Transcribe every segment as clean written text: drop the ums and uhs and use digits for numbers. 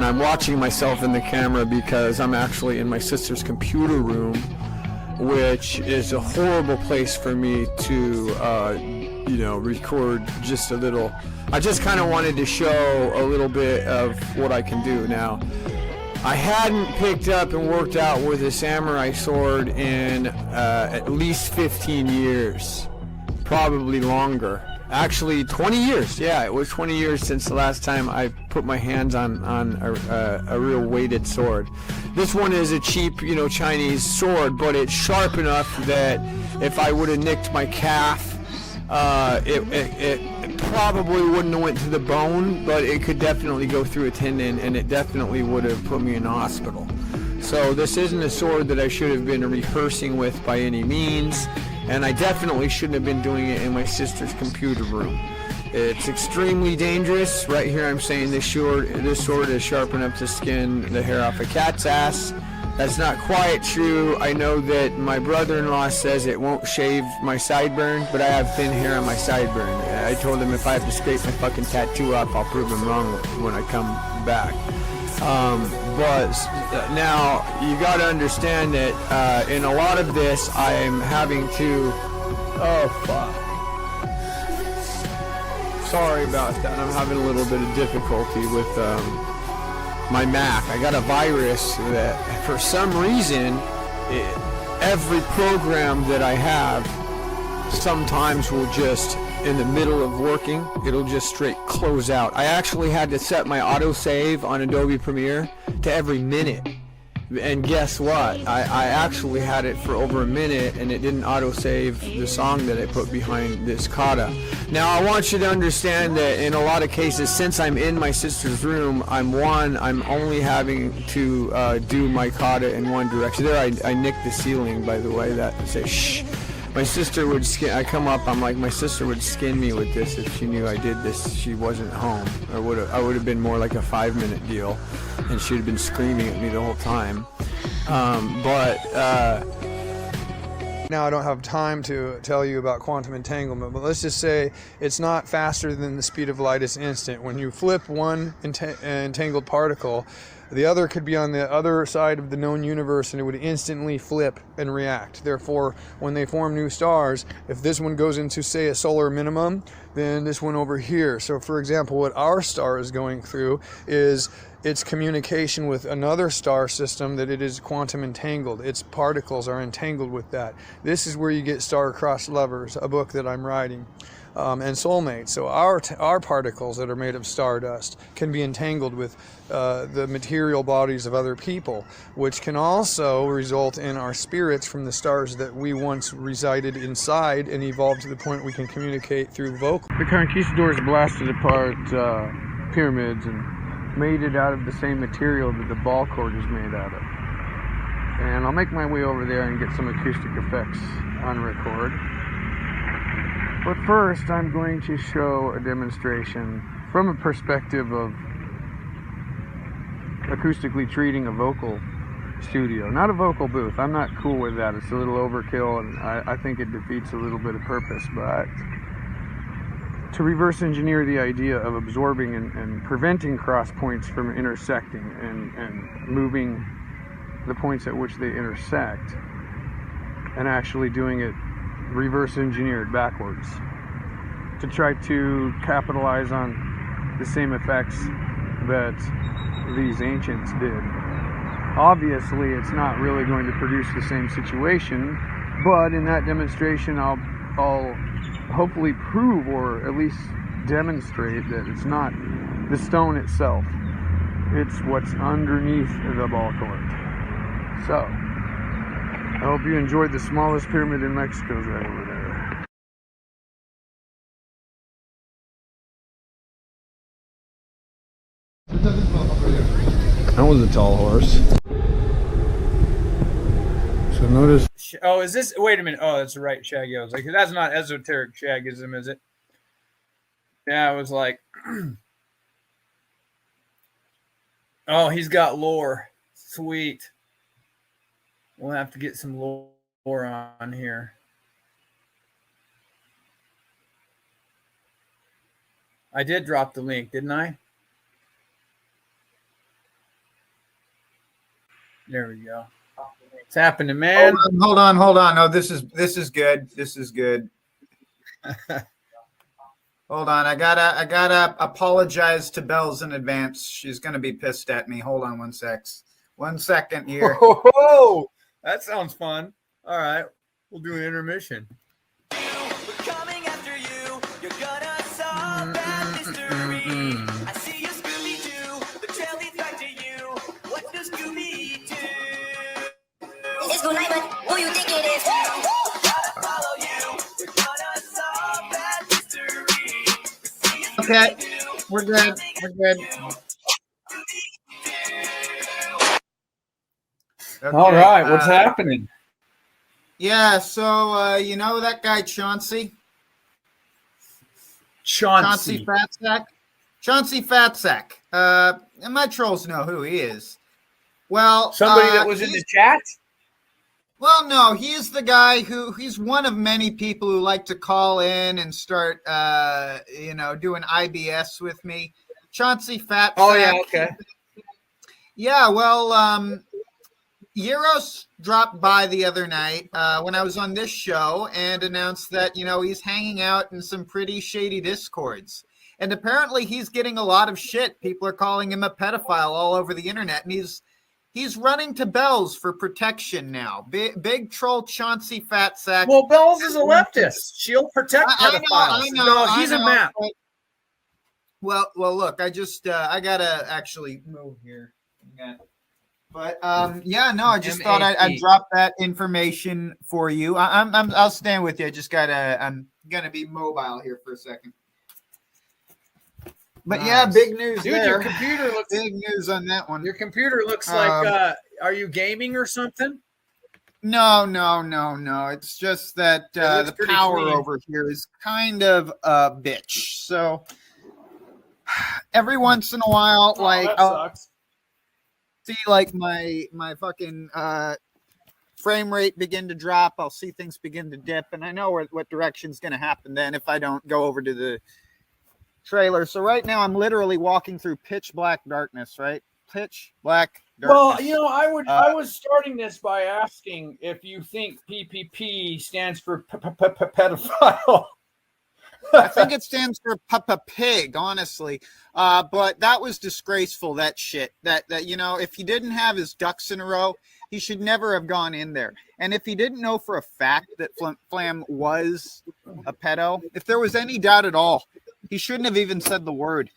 and I'm watching myself in the camera because I'm actually in my sister's computer room, which is a horrible place for me to, you know, record just a little. I just kind of wanted to show a little bit of what I can do. Now, I hadn't picked up and worked out with a samurai sword in at least 15 years, probably longer. Actually, 20 years. Yeah, it was 20 years since the last time I put my hands on a real weighted sword. This one is a cheap, you know, Chinese sword, but it's sharp enough that if I would have nicked my calf, it probably wouldn't have went to the bone, but it could definitely go through a tendon, and it definitely would have put me in the hospital. So this isn't a sword that I should have been rehearsing with by any means. And I definitely shouldn't have been doing it in my sister's computer room. It's extremely dangerous. Right here I'm saying this sword is sharp enough to skin the hair off a cat's ass. That's not quite true. I know that my brother-in-law says it won't shave my sideburn, but I have thin hair on my sideburn. I told him if I have to scrape my fucking tattoo up, I'll prove him wrong when I come back. But now you got to understand that in a lot of this I'm having to, oh fuck, sorry about that, I'm having a little bit of difficulty with my Mac. I got a virus that for some reason every program that I have sometimes will just, in the middle of working, it'll just straight close out. I actually had to set my autosave on Adobe Premiere to every minute. And guess what? I actually had it for over a minute, and it didn't autosave the song that I put behind this kata. Now, I want you to understand that in a lot of cases, since I'm in my sister's room, I'm only having to do my kata in one direction. There, I nicked the ceiling, by the way. That say shh. My sister would I come up, I'm like, my sister would skin me with this if she knew I did this. She wasn't home. I would have been more like a 5-minute deal, and she'd have been screaming at me the whole time. Now I don't have time to tell you about quantum entanglement, but let's just say it's not faster than the speed of light is instant. When you flip one entangled particle, the other could be on the other side of the known universe, and it would instantly flip and react. Therefore, when they form new stars, if this one goes into, say, a solar minimum, then this one over here. So, for example, what our star is going through is its communication with another star system that it is quantum entangled. Its particles are entangled with that. This is where you get star-crossed lovers, a book that I'm writing. And soulmates. So our particles that are made of stardust can be entangled with the material bodies of other people, which can also result in our spirits from the stars that we once resided inside and evolved to the point we can communicate through vocal. The conquistadors blasted apart pyramids and made it out of the same material that the ball cord is made out of. And I'll make my way over there and get some acoustic effects on record. But first, I'm going to show a demonstration from a perspective of acoustically treating a vocal studio, not a vocal booth. I'm not cool with that. It's a little overkill, and I think it defeats a little bit of purpose. But to reverse engineer the idea of absorbing and preventing cross points from intersecting and moving the points at which they intersect, and actually doing it reverse engineered backwards to try to capitalize on the same effects that these ancients did. Obviously, it's not really going to produce the same situation, but in that demonstration I'll hopefully prove, or at least demonstrate, that it's not the stone itself, it's what's underneath the ball cord. So I hope you enjoyed the smallest pyramid in Mexico right over there. That was a tall horse. So notice. Oh, is this? Wait a minute. Oh, that's the right Shaggy. I was like, that's not esoteric Shaggism, is it? Yeah, I was like, oh, he's got lore. Sweet. We'll have to get some lore on here. I did drop the link, didn't I? There we go. What's happening, man? Hold on. No, this is good. This is good. Hold on. I gotta apologize to Bells in advance. She's gonna be pissed at me. Hold on 1 sec. 1 second here. Oh, that sounds fun. All right, we'll do an intermission. It's good night, but who you think it is? Okay, we're good. Okay, All right, what's happening? Yeah, so you know that guy Chauncy? Chauncy. Chauncey Fatsack. And my trolls know who he is. Well, Somebody that was in the chat? Well, no, he is the guy he's one of many people who like to call in and start, doing IBS with me. Chauncey Fatsack. Oh, yeah, okay. Yeah, well, Euros dropped by the other night when I was on this show and announced that, he's hanging out in some pretty shady discords. And apparently he's getting a lot of shit. People are calling him a pedophile all over the internet. And he's running to Bells for protection now. Big troll Chauncey Fatsack. Well, Bells is a leftist. She'll protect pedophiles. I know. He's a map. Well, look, I gotta actually move here. But I just thought I'd drop that information for you. I'll stand with you. I'm gonna be mobile here for a second. But nice. Yeah, big news, dude. There. Your computer looks big news on that one. Your computer looks like. Are you gaming or something? No. It's just that the power over here is kind of a bitch. So every once in a while, I'll see my fucking frame rate begin to drop. I'll see things begin to dip, and I know what direction's going to happen then if I don't go over to the trailer. So right now I'm literally walking through pitch black darkness, right? Pitch black darkness. Well, I was starting this by asking if you think PPP stands for pedophile. I think it stands for Papa Pig, honestly. But that was disgraceful, that shit. That if he didn't have his ducks in a row, he should never have gone in there. And if he didn't know for a fact that Flam was a pedo, if there was any doubt at all, he shouldn't have even said the word.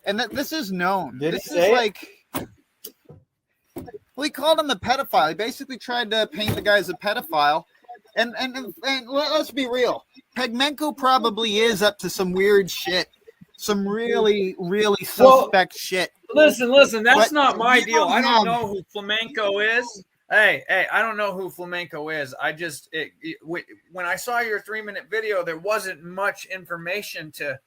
And that this is known. This is like, well, he called him a pedophile. He basically tried to paint the guy as a pedophile. And let's be real. Flamenco probably is up to some weird shit. Some really, really suspect shit. Listen. That's not my deal. I don't know who Flamenco is. Hey, I don't know who Flamenco is. I just, when I saw your 3-minute video, there wasn't much information to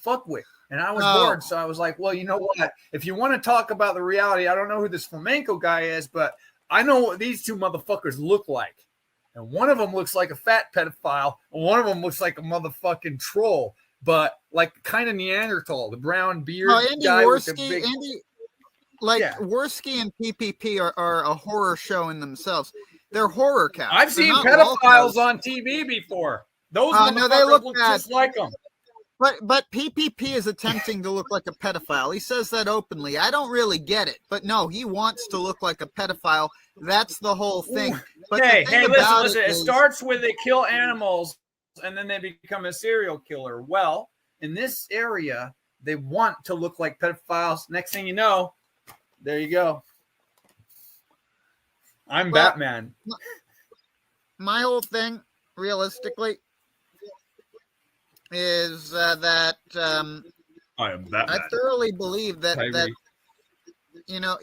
fuck with. And I was bored. So I was like, well, you know what? If you want to talk about the reality, I don't know who this Flamenco guy is, but I know what these two motherfuckers look like. And one of them looks like a fat pedophile, and one of them looks like a motherfucking troll, but like kind of Neanderthal, the brown beard guy with the big... Worski and PPP are a horror show in themselves. They're horror cows. I've seen pedophiles on TV before. Those motherfuckers look just like them. But PPP is attempting to look like a pedophile. He says that openly. I don't really get it. But no, he wants to look like a pedophile. That's the whole thing. But hey, listen. It starts with they kill animals and then they become a serial killer. Well, in this area, they want to look like pedophiles. Next thing you know, there you go. I'm Batman. My whole thing, realistically, is that I am Batman. I thoroughly believe that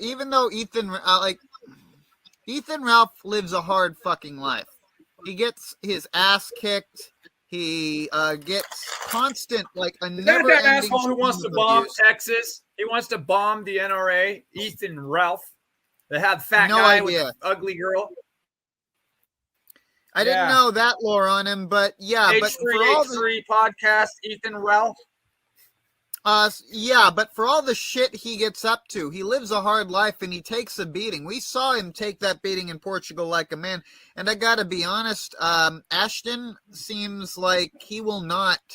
even though Ethan Ralph lives a hard fucking life, he gets his ass kicked. He gets constant a never that asshole who wants to bomb Texas. He wants to bomb the NRA. Ethan Ralph, the fat guy with the ugly girl. I didn't know that lore on him, but yeah. H3H3 podcast, Ethan Ralph. Yeah, but for all the shit he gets up to, he lives a hard life and he takes a beating. We saw him take that beating in Portugal like a man. And I gotta be honest, Ashton seems like he will not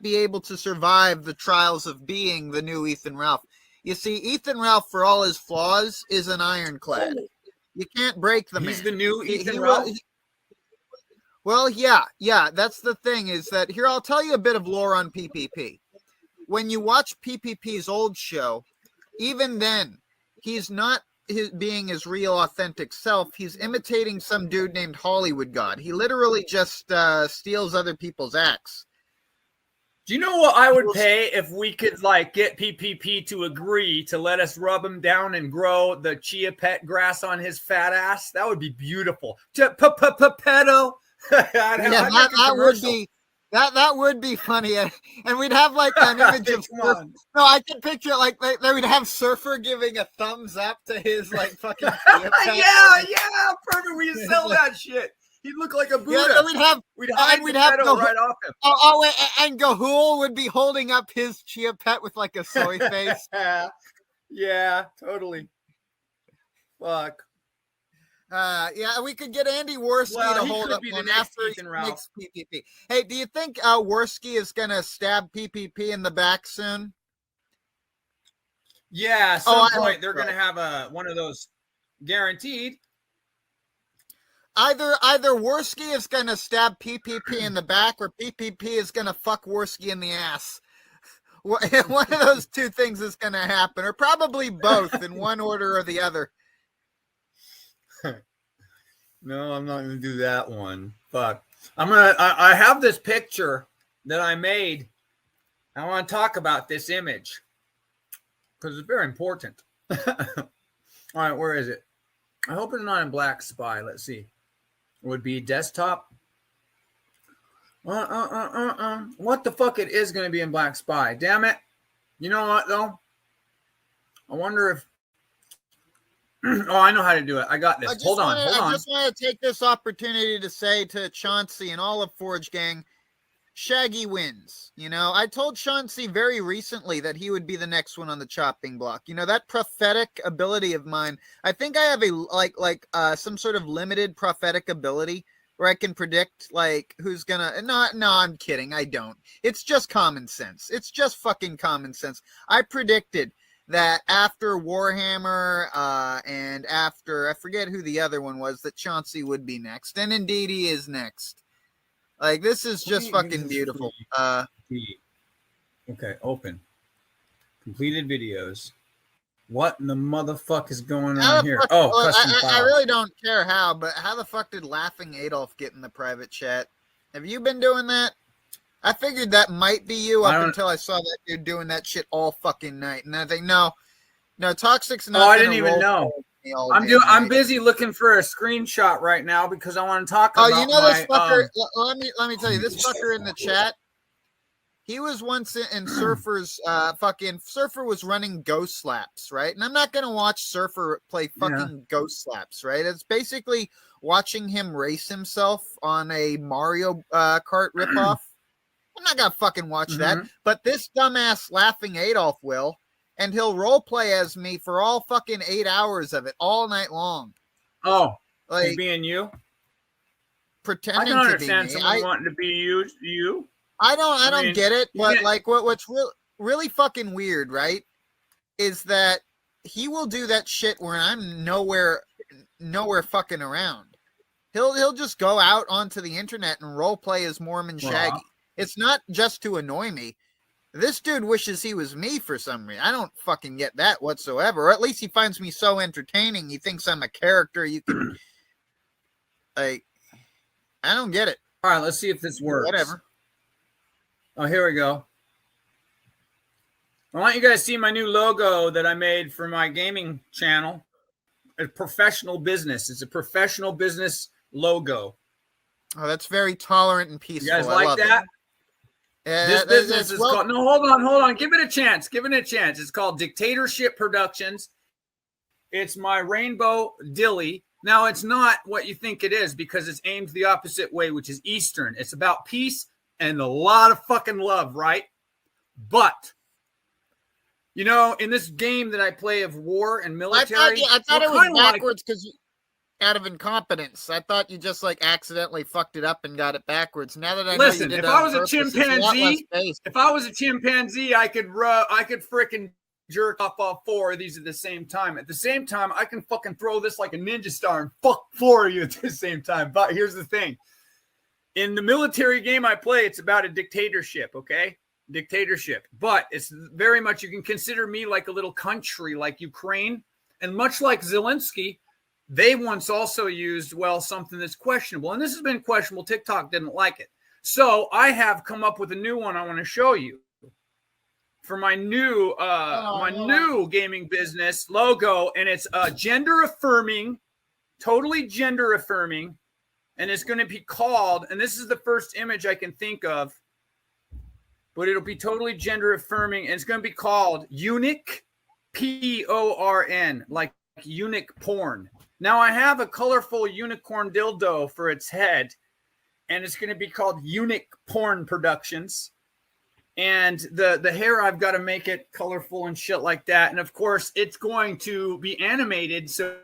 be able to survive the trials of being the new Ethan Ralph. You see, Ethan Ralph, for all his flaws, is an ironclad. You can't break the man. He's the new Ethan Ralph? Well, yeah, that's the thing is that, here, I'll tell you a bit of lore on PPP. When you watch PPP's old show, even then, he's not being his real authentic self. He's imitating some dude named Hollywood God. He literally just steals other people's acts. Do you know what I would pay if we could like get PPP to agree to let us rub him down and grow the chia pet grass on his fat ass? That would be beautiful. Pedo. That would be funny, and we'd have like an image of no, I can picture it like they would have Surfer giving a thumbs up to his like fucking yeah, perfect. We can sell that shit. He'd look like a Buddha. Yeah, we'd have right off him. Wait, and Gahul would be holding up his chia pet with like a soy face. Yeah, totally. Fuck. Yeah, we could get Andy Worski to hold up one after he makes PPP. Hey, do you think Worski is gonna stab PPP in the back soon? Yeah, at some point they're gonna have one of those guaranteed. Either Worski is gonna stab PPP in the back, or PPP is gonna fuck Worski in the ass. One of those two things is gonna happen, or probably both in one order or the other. No, I'm not gonna do that one. Fuck. I have this picture that I made. I want to talk about this image because it's very important. All right, where is it? I hope it's not in Black Spy. Let's see. It would be desktop. What the fuck? It is going to be in Black Spy. Damn it. You know what though? I wonder if. Oh, I know how to do it. I got this. Hold on. I just want to take this opportunity to say to Chauncy and all of Forge Gang, Shaggy wins. You know, I told Chauncy very recently that he would be the next one on the chopping block. You know, that prophetic ability of mine. I think I have a some sort of limited prophetic ability where I can predict like who's gonna. No, I'm kidding. I don't. It's just common sense. It's just fucking common sense. I predicted that after Warhammer and after, I forget who the other one was, that Chauncy would be next. And indeed he is next. Like, this is just fucking beautiful. Okay, open. Completed videos. What in the motherfuck is going on here? I really don't care how, but how the fuck did Laughing Adolf get in the private chat? Have you been doing that? I figured that might be you up until I saw that dude doing that shit all fucking night. And I think, no, Toxic's not. Oh, I didn't even know. I'm busy looking for a screenshot right now because I want to talk about this fucker. Let me tell you, this fucker in the chat, he was once in Surfer's Surfer was running Ghost Slaps, right? And I'm not going to watch Surfer play fucking Ghost Slaps, right? It's basically watching him race himself on a Mario Kart ripoff. I'm not gonna fucking watch that, but this dumbass Laughing Adolf will, and he'll roleplay as me for all fucking 8 hours of it, all night long. Oh, like being you, pretending I can understand to be me. Someone wanting to be you. I don't get it, but like what's really fucking weird, right, is that he will do that shit where I'm nowhere fucking around. He'll just go out onto the internet and roleplay as Mormon Shaggy. It's not just to annoy me. This dude wishes he was me for some reason. I don't fucking get that whatsoever. Or at least he finds me so entertaining. He thinks I'm a character you can... like, I don't get it. All right, let's see if this works. Whatever. Oh, here we go. I want you guys to see my new logo that I made for my gaming channel. A professional business. It's a professional business logo. Oh, that's very tolerant and peaceful. You guys like that? This business is called... No, hold on. Give it a chance. It's called Dictatorship Productions. It's my rainbow dilly. Now, it's not what you think it is because it's aimed the opposite way, which is Eastern. It's about peace and a lot of fucking love, right? But you know, in this game that I play of war and military, I thought it was backwards because out of incompetence. I thought you just like accidentally fucked it up and got it backwards. Now that I know you did if I was a chimpanzee, I could frickin' jerk off all 4 of these at the same time. At the same time, I can fucking throw this like a ninja star and fuck 4 of you at the same time. But here's the thing. In the military game I play, it's about a dictatorship, okay? Dictatorship. But it's very much, you can consider me like a little country like Ukraine. And much like Zelensky, they once also used, well, something that's questionable. And this has been questionable. TikTok didn't like it. So I have come up with a new one I want to show you for my new new gaming business logo. And it's gender affirming, totally gender affirming. And it's going to be called, and this is the first image I can think of, but it'll be totally gender affirming. And it's going to be called eunuch, Porn, like eunuch porn. Now I have a colorful unicorn dildo for its head, and it's going to be called Eunuch Porn Productions. And the hair, I've got to make it colorful and shit like that. And of course, it's going to be animated, so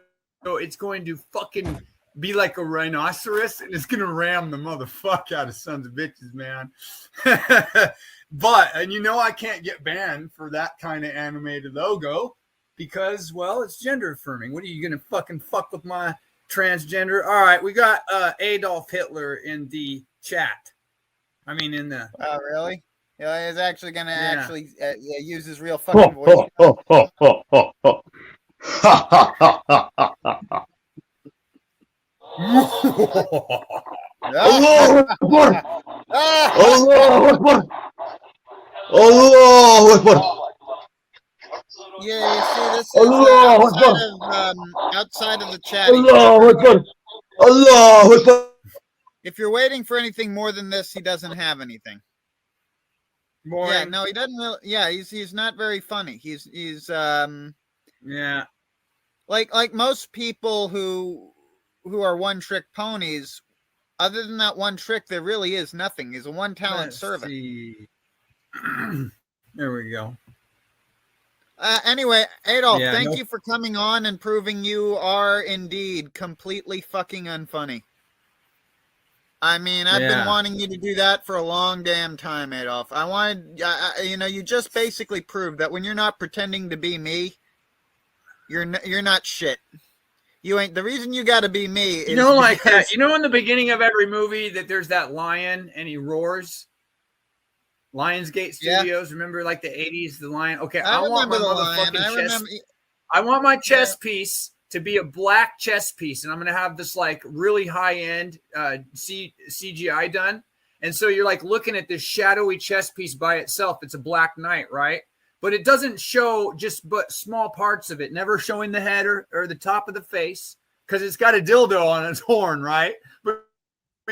it's going to fucking be like a rhinoceros, and it's going to ram the motherfucker out of sons of bitches, man. But, and you know I can't get banned for that kind of animated logo because, well, it's gender affirming. What are you going to fucking fuck with my transgender? All right, we got Adolf Hitler in the chat. I mean, in the... Oh, really? Yeah, he's actually going to use his real fucking voice. Allah Akbar! Allah Akbar! Allah Akbar! Yeah, you see, this is outside of the chat. Allah Akbar! Allah Akbar! If you're waiting for anything more than this, he doesn't have anything. Boring. Yeah, no, he doesn't really. Yeah, he's not very funny. He's yeah, like most people who are one trick ponies. Other than that one trick, there really is nothing. He's a one talent servant. There we go. Anyway, Adolf, thank you for coming on and proving you are indeed completely fucking unfunny. I mean, I've been wanting you to do that for a long damn time, Adolf. I wanted, you just basically proved that when you're not pretending to be me, you're not shit. You ain't. The reason you got to be me is like that. You know, in the beginning of every movie that there's that lion and he roars. Lionsgate Studios. Remember, like the 80s, the lion. Okay, I want my motherfucking chest. I want my chess piece to be a black chess piece, and I'm gonna have this like really high end CGI done. And so you're like looking at this shadowy chess piece by itself. It's a black knight, right? But it doesn't show but small parts of it, never showing the head or the top of the face, because it's got a dildo on its horn, right? But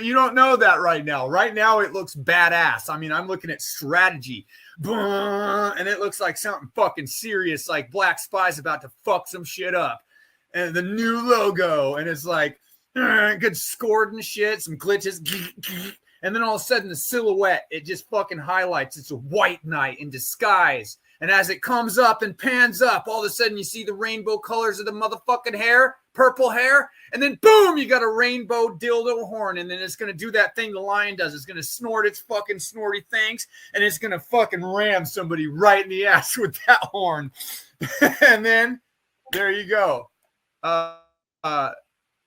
you don't know that right now. Right now, it looks badass. I mean, I'm looking at strategy, and it looks like something fucking serious, like Black Spy's about to fuck some shit up. And the new logo, and it's like good scored and shit, some glitches, and then all of a sudden the silhouette, it just fucking highlights. It's a white knight in disguise. And as it comes up and pans up, all of a sudden you see the rainbow colors of the motherfucking hair, purple hair, and then boom, you got a rainbow dildo horn, and then it's going to do that thing the lion does. It's going to snort its fucking snorty things, and it's going to fucking ram somebody right in the ass with that horn. And then there you go.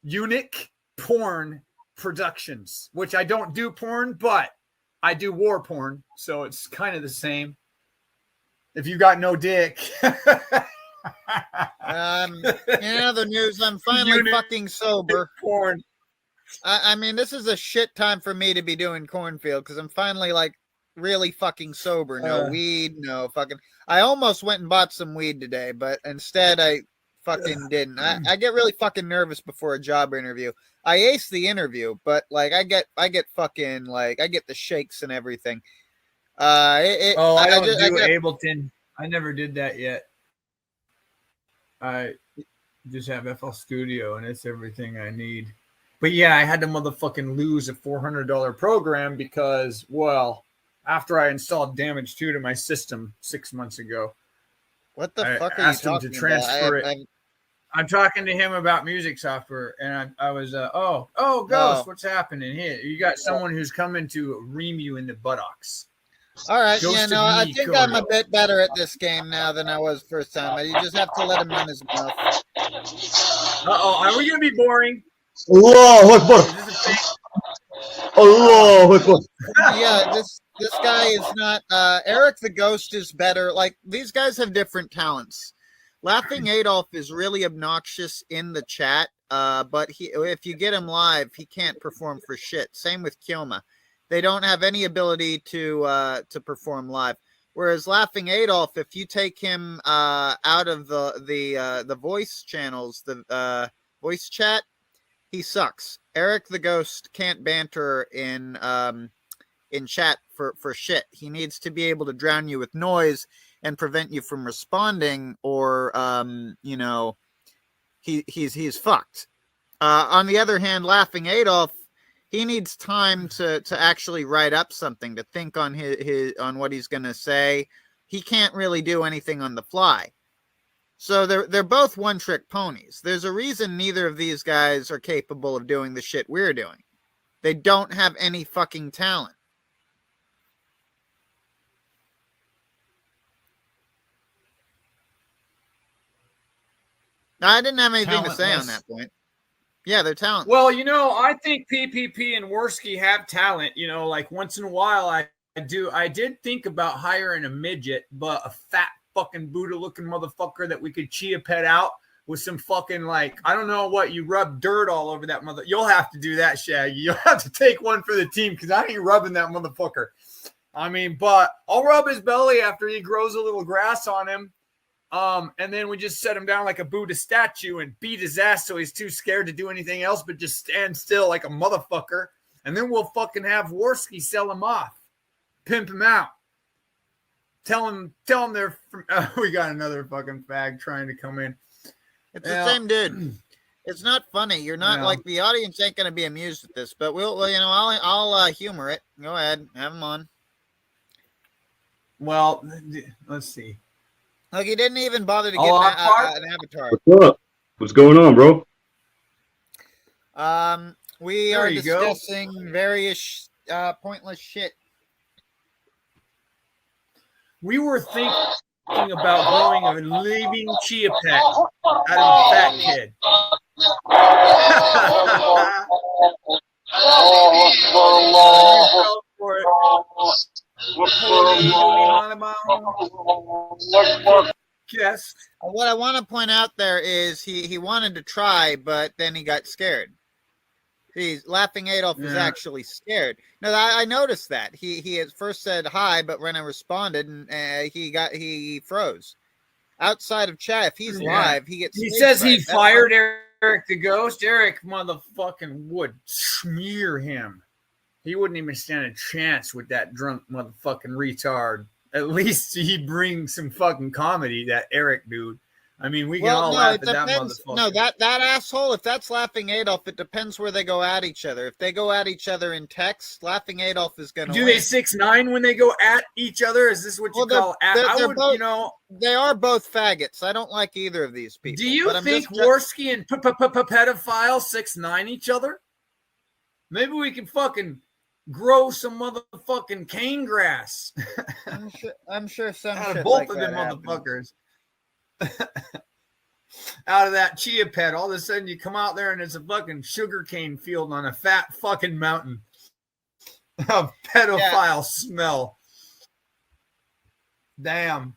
Eunuch Porn Productions, which I don't do porn, but I do war porn, so it's kind of the same. If you got no dick. The news, I'm finally fucking sober. Porn. I mean, this is a shit time for me to be doing cornfield because I'm finally like really fucking sober. No weed, no fucking. I almost went and bought some weed today, but instead I fucking didn't. I get really fucking nervous before a job interview. I aced the interview, but like I get fucking like I get the shakes and everything. I don't do Ableton. I never did that yet. I just have FL Studio, and it's everything I need. But yeah, I had to motherfucking lose a $400 program because, well, after I installed Damage 2 to my system 6 months ago. What the I fuck are you asked him talking to transfer about? it. I'm talking to him about music software, and I was, Ghost, what's happening here? You got someone who's coming to ream you in the buttocks. All right, Ghost yeah, of no, I think Niccolo. I'm a bit better at this game now than I was first time. You just have to let him run his mouth. Are we gonna be boring? الله أكبر Is this a fake? الله أكبر. Yeah, this guy is not. Erik the Ghost is better. Like, these guys have different talents. Laughing Adolf is really obnoxious in the chat, but if you get him live, he can't perform for shit. Same with Kilma. They don't have any ability to perform live. Whereas Laughing Adolf, if you take him out of the voice channels, the voice chat, he sucks. Erik the Ghost can't banter in chat for shit. He needs to be able to drown you with noise and prevent you from responding, or he's fucked. On the other hand, Laughing Adolf, he needs time to actually write up something, to think on his on what he's gonna say. He can't really do anything on the fly. So they're both one-trick ponies. There's a reason neither of these guys are capable of doing the shit we're doing. They don't have any fucking talent. I didn't have anything to say on that point. Yeah, they're talentless. Well, I think PPP and Worski have talent. Like once in a while, I did think about hiring a midget, but a fat fucking Buddha-looking motherfucker that we could chia pet out with some fucking, like, I don't know what, you rub dirt all over that mother. You'll have to do that, Shaggy. You'll have to take one for the team because I ain't rubbing that motherfucker. I mean, but I'll rub his belly after he grows a little grass on him. And then we just set him down like a Buddha statue and beat his ass so he's too scared to do anything else but just stand still like a motherfucker. And then we'll fucking have Worski sell him off. Pimp him out. Tell him they're from, we got another fucking fag trying to come in. It's the same dude. It's not funny. You're not like, the audience ain't going to be amused at this, but I'll humor it. Go ahead. Have him on. Well, let's see. Look, he didn't even bother to get an avatar. What's up? What's going on, bro? We are discussing various pointless shit. We were thinking about growing a living chia pet out of a fat kid. Yes. What I want to point out there is he wanted to try, but then he got scared. He's Laughing Adolf is actually scared. No, I noticed that. He at first said hi, but when I responded, and he froze. Outside of chat, if he's live, he gets. He says he fired Erik the Ghost. Erik motherfucking would smear him. He wouldn't even stand a chance with that drunk motherfucking retard. At least he brings some fucking comedy, that Erik dude. I mean, we can all laugh at that motherfucker. No, that asshole, if that's Laughing Adolf, it depends where they go at each other. If they go at each other in text, Laughing Adolf is going to win. Do they 6ix9ine when they go at each other? Is this what you call at? They are both faggots. I don't like either of these people. Do you think Worski and pedophile 6ix9ine each other? Maybe we can fucking grow some motherfucking cane grass. I'm sure some out shit of both like of that them motherfuckers. Out of that chia pet, all of a sudden you come out there and it's a fucking sugarcane field on a fat fucking mountain. A pedophile smell. Damn.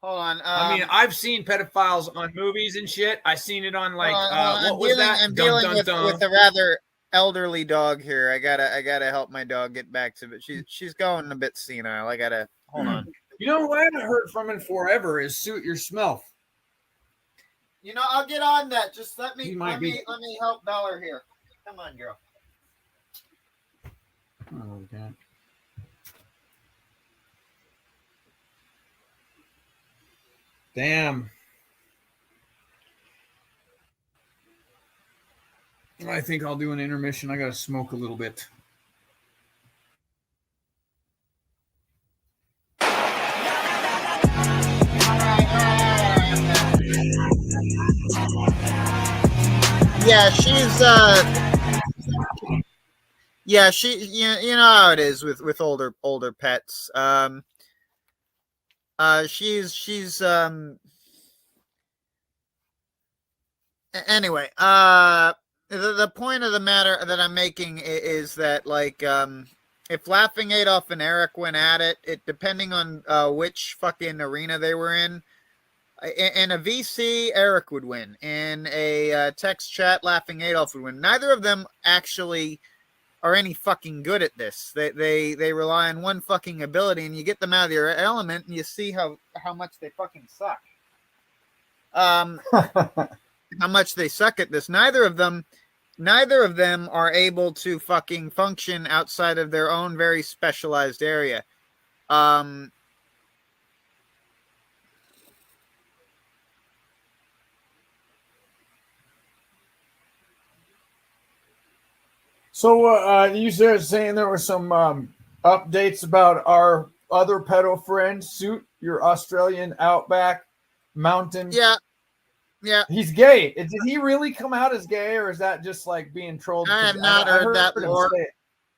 Hold on. I mean, I've seen pedophiles on movies and shit. I seen it on like I'm dealing with a rather elderly dog here. I gotta help my dog get back to it. She's going a bit senile. I gotta hold on. You know who I haven't heard from in forever is Suit Your Smell. I'll get on that. Just let me help Beller here. Come on, girl. Oh God. Damn. I think I'll do an intermission. I gotta smoke a little bit. Yeah, she you know how it is with older pets. She's anyway, the point of the matter that I'm making is that, like, if Laughing Adolf and Erik went at it depending on which fucking arena they were in a VC, Erik would win. In a text chat, Laughing Adolf would win. Neither of them actually are any fucking good at this. They rely on one fucking ability, and you get them out of their element, and you see how much they fucking suck. How much they suck at this. Neither of them are able to fucking function outside of their own very specialized area. So you were saying there were some updates about our other pedo friend, Suit, your Australian outback mountain. Yeah. He's gay. Did he really come out as gay, or is that just like being trolled? I have not heard that lore.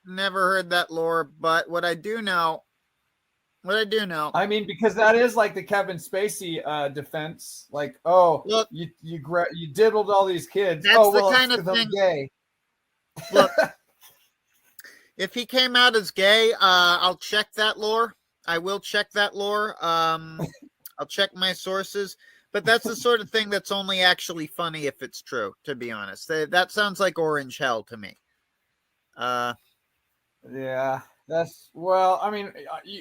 Never heard that lore, but what I do know. I mean, because that is like the Kevin Spacey defense. Like, oh, look, you diddled all these kids. That's the kind of thing. Gay. Look, if he came out as gay, I'll check that lore. I will check that lore. I'll check my sources. But that's the sort of thing that's only actually funny if it's true, to be honest. That sounds like orange hell to me. Yeah, well, I mean,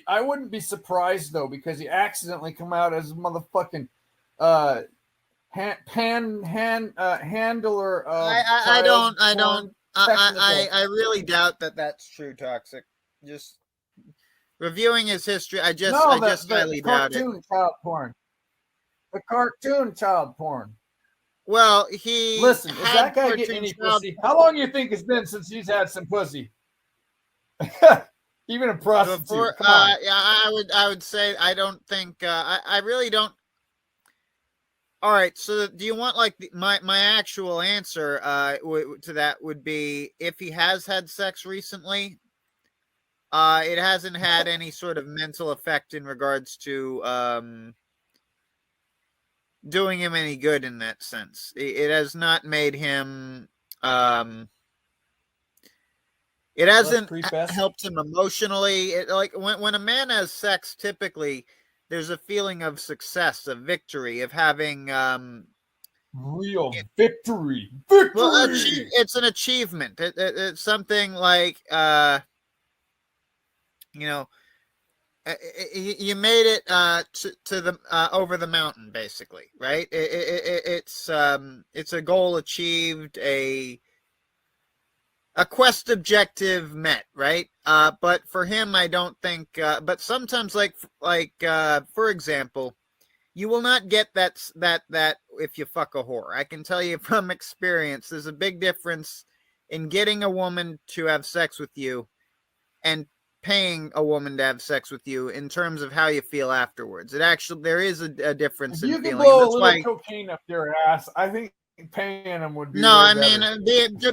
I wouldn't be surprised, though, because he accidentally come out as a motherfucking handler of I really doubt that that's true, Toxic. Just reviewing his history, I just highly doubt it. Child porn. The cartoon child porn. Well, listen. Is that guy getting any pussy? How long do you think it's been since he's had some pussy? Even a prostitute. Come on. Yeah, I would say I don't think. I really don't. All right. So, do you want like my actual answer to that would be if he has had sex recently? It hasn't had any sort of mental effect in regards to doing him any good in that sense. It has not made him. It hasn't helped him emotionally. Like when a man has sex, typically there's a feeling of success, of victory, of having real victory. Well, it's an achievement. It's something like you made it to the over the mountain, basically, right? It's a goal achieved, a quest objective met, right? But for him, I don't think. But sometimes, like for example, you will not get that if you fuck a whore. I can tell you from experience, there's a big difference in getting a woman to have sex with you and paying a woman to have sex with you in terms of how you feel afterwards. There is a difference in feeling. You can blow a little cocaine up your ass. I think paying them would be. No, I mean,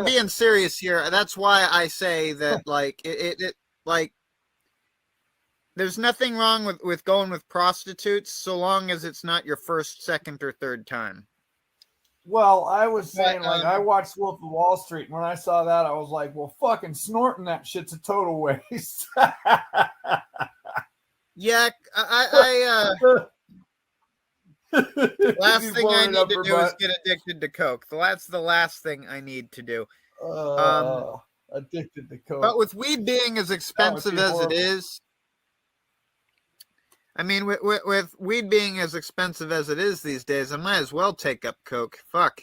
being serious here. That's why I say that, like, it like, there's nothing wrong with going with prostitutes so long as it's not your first, second, or third time. Well, I was saying, I watched Wolf of Wall Street, and when I saw that, I was like, well, fucking snorting that shit's a total waste. Yeah, last thing I need to do is get addicted to coke. That's the last thing I need to do. Addicted to coke. But with weed being as expensive as it is, I mean, with weed being as expensive as it is these days, I might as well take up coke. Fuck.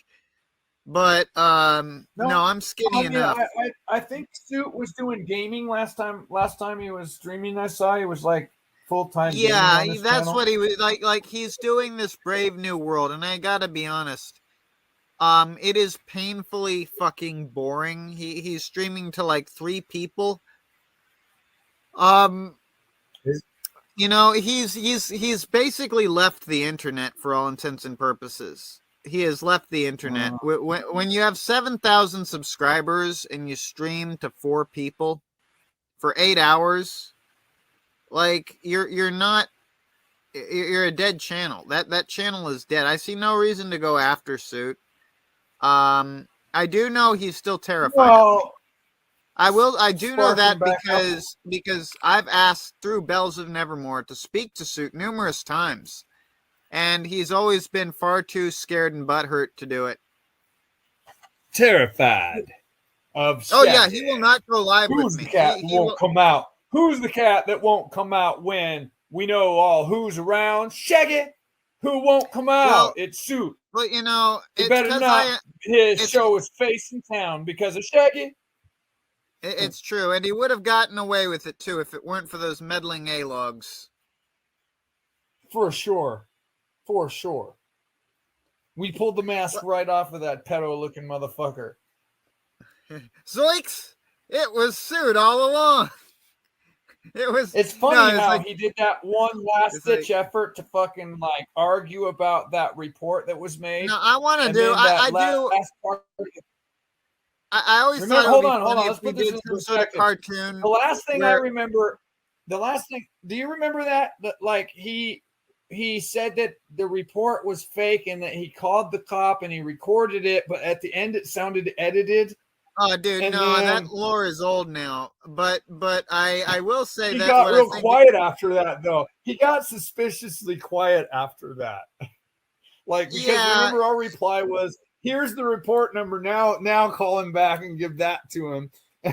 But no, I'm skinny enough. I think Suit was doing gaming last time he was streaming. I saw he was like full-time. Yeah, that's what he was like. He's doing this Brave New World, and I gotta be honest. It is painfully fucking boring. He's streaming to like 3 people. He's basically left the internet for all intents and purposes. he has left the internet. When you have 7,000 subscribers and you stream to 4 people for 8 hours, like you're a dead channel. That channel is dead. I see no reason to go after Suit. I do know he's still terrified. Well, I do know that back because I've asked through Bells of Nevermore to speak to Suit numerous times, and he's always been far too scared and butthurt to do it. Terrified of Shaggy. Oh yeah, he will not go live Who's with me. the cat He that won't will- come out? Who's the cat that won't come out when we know all who's around? Shaggy. Who won't come out? Well, It's Suit. But you know, He it's better 'cause not his it's- show his face in town because of Shaggy. It's true, and he would have gotten away with it too if it weren't for those meddling alogs. For sure. For sure. We pulled the mask right off of that pedo-looking motherfucker. Zoinks! It was Suit all along. It was. It's funny no, it's how like- he did that one last-ditch effort to fucking, like, argue about that report that was made. No, I want to And do. then I that do. last part- I always Remember- thought. hold It would on, be hold on, funny let's if we put this did in some sort of perspective. cartoon. The last thing I where- remember, do you remember that like he said that the report was fake and that he called the cop and he recorded it, but at the end it sounded edited. Oh, dude, and no, then- that lore is old now. But I will say He that got what I real think- quiet after that, though. He got suspiciously quiet after that. Like, because Yeah. remember our reply was, here's the report number now call him back and give that to him.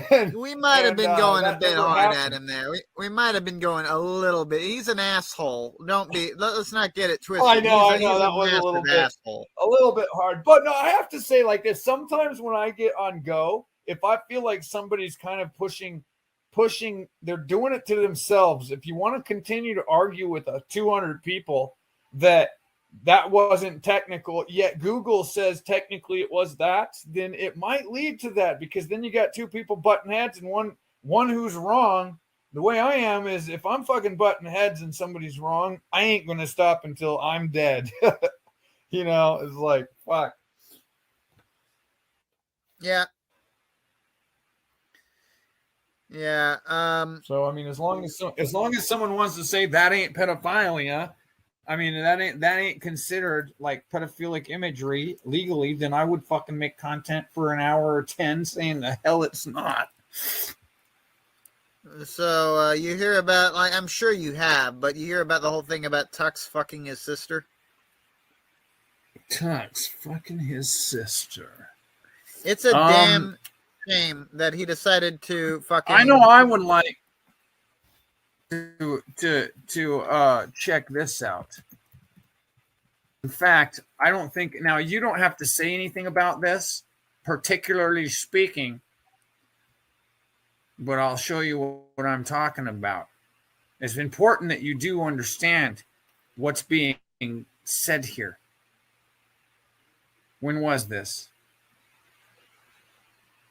And We might have and, been going a that bit never hard happened. at him there. We might have been going a little bit. He's an asshole. Let's not get it twisted. I know, He's that was a massive little bit- asshole. A little bit hard. But no, I have to say like this. Sometimes when I get on Go, if I feel like somebody's kind of pushing, they're doing it to themselves. If you want to continue to argue with 200 people that wasn't technical, yet Google says technically it was that, then it might lead to that, because then you got 2 people butting heads and one who's wrong. The way I am is if I'm fucking butting heads and somebody's wrong, I ain't going to stop until I'm dead. You know, it's like, fuck. Yeah. Yeah. So I mean, as long as someone wants to say that ain't pedophilia, I mean that ain't considered like pedophilic imagery legally, then I would fucking make content for an hour or 10 saying the hell it's not. So you hear about, like, I'm sure you have, but you hear about the whole thing about Tux fucking his sister. Tux fucking his sister. It's a damn shame that he decided to fucking. I know I would like to check this out. In fact, I don't think now you don't have to say anything about this, particularly speaking, but I'll show you what I'm talking about. It's important that you do understand what's being said here. When was this?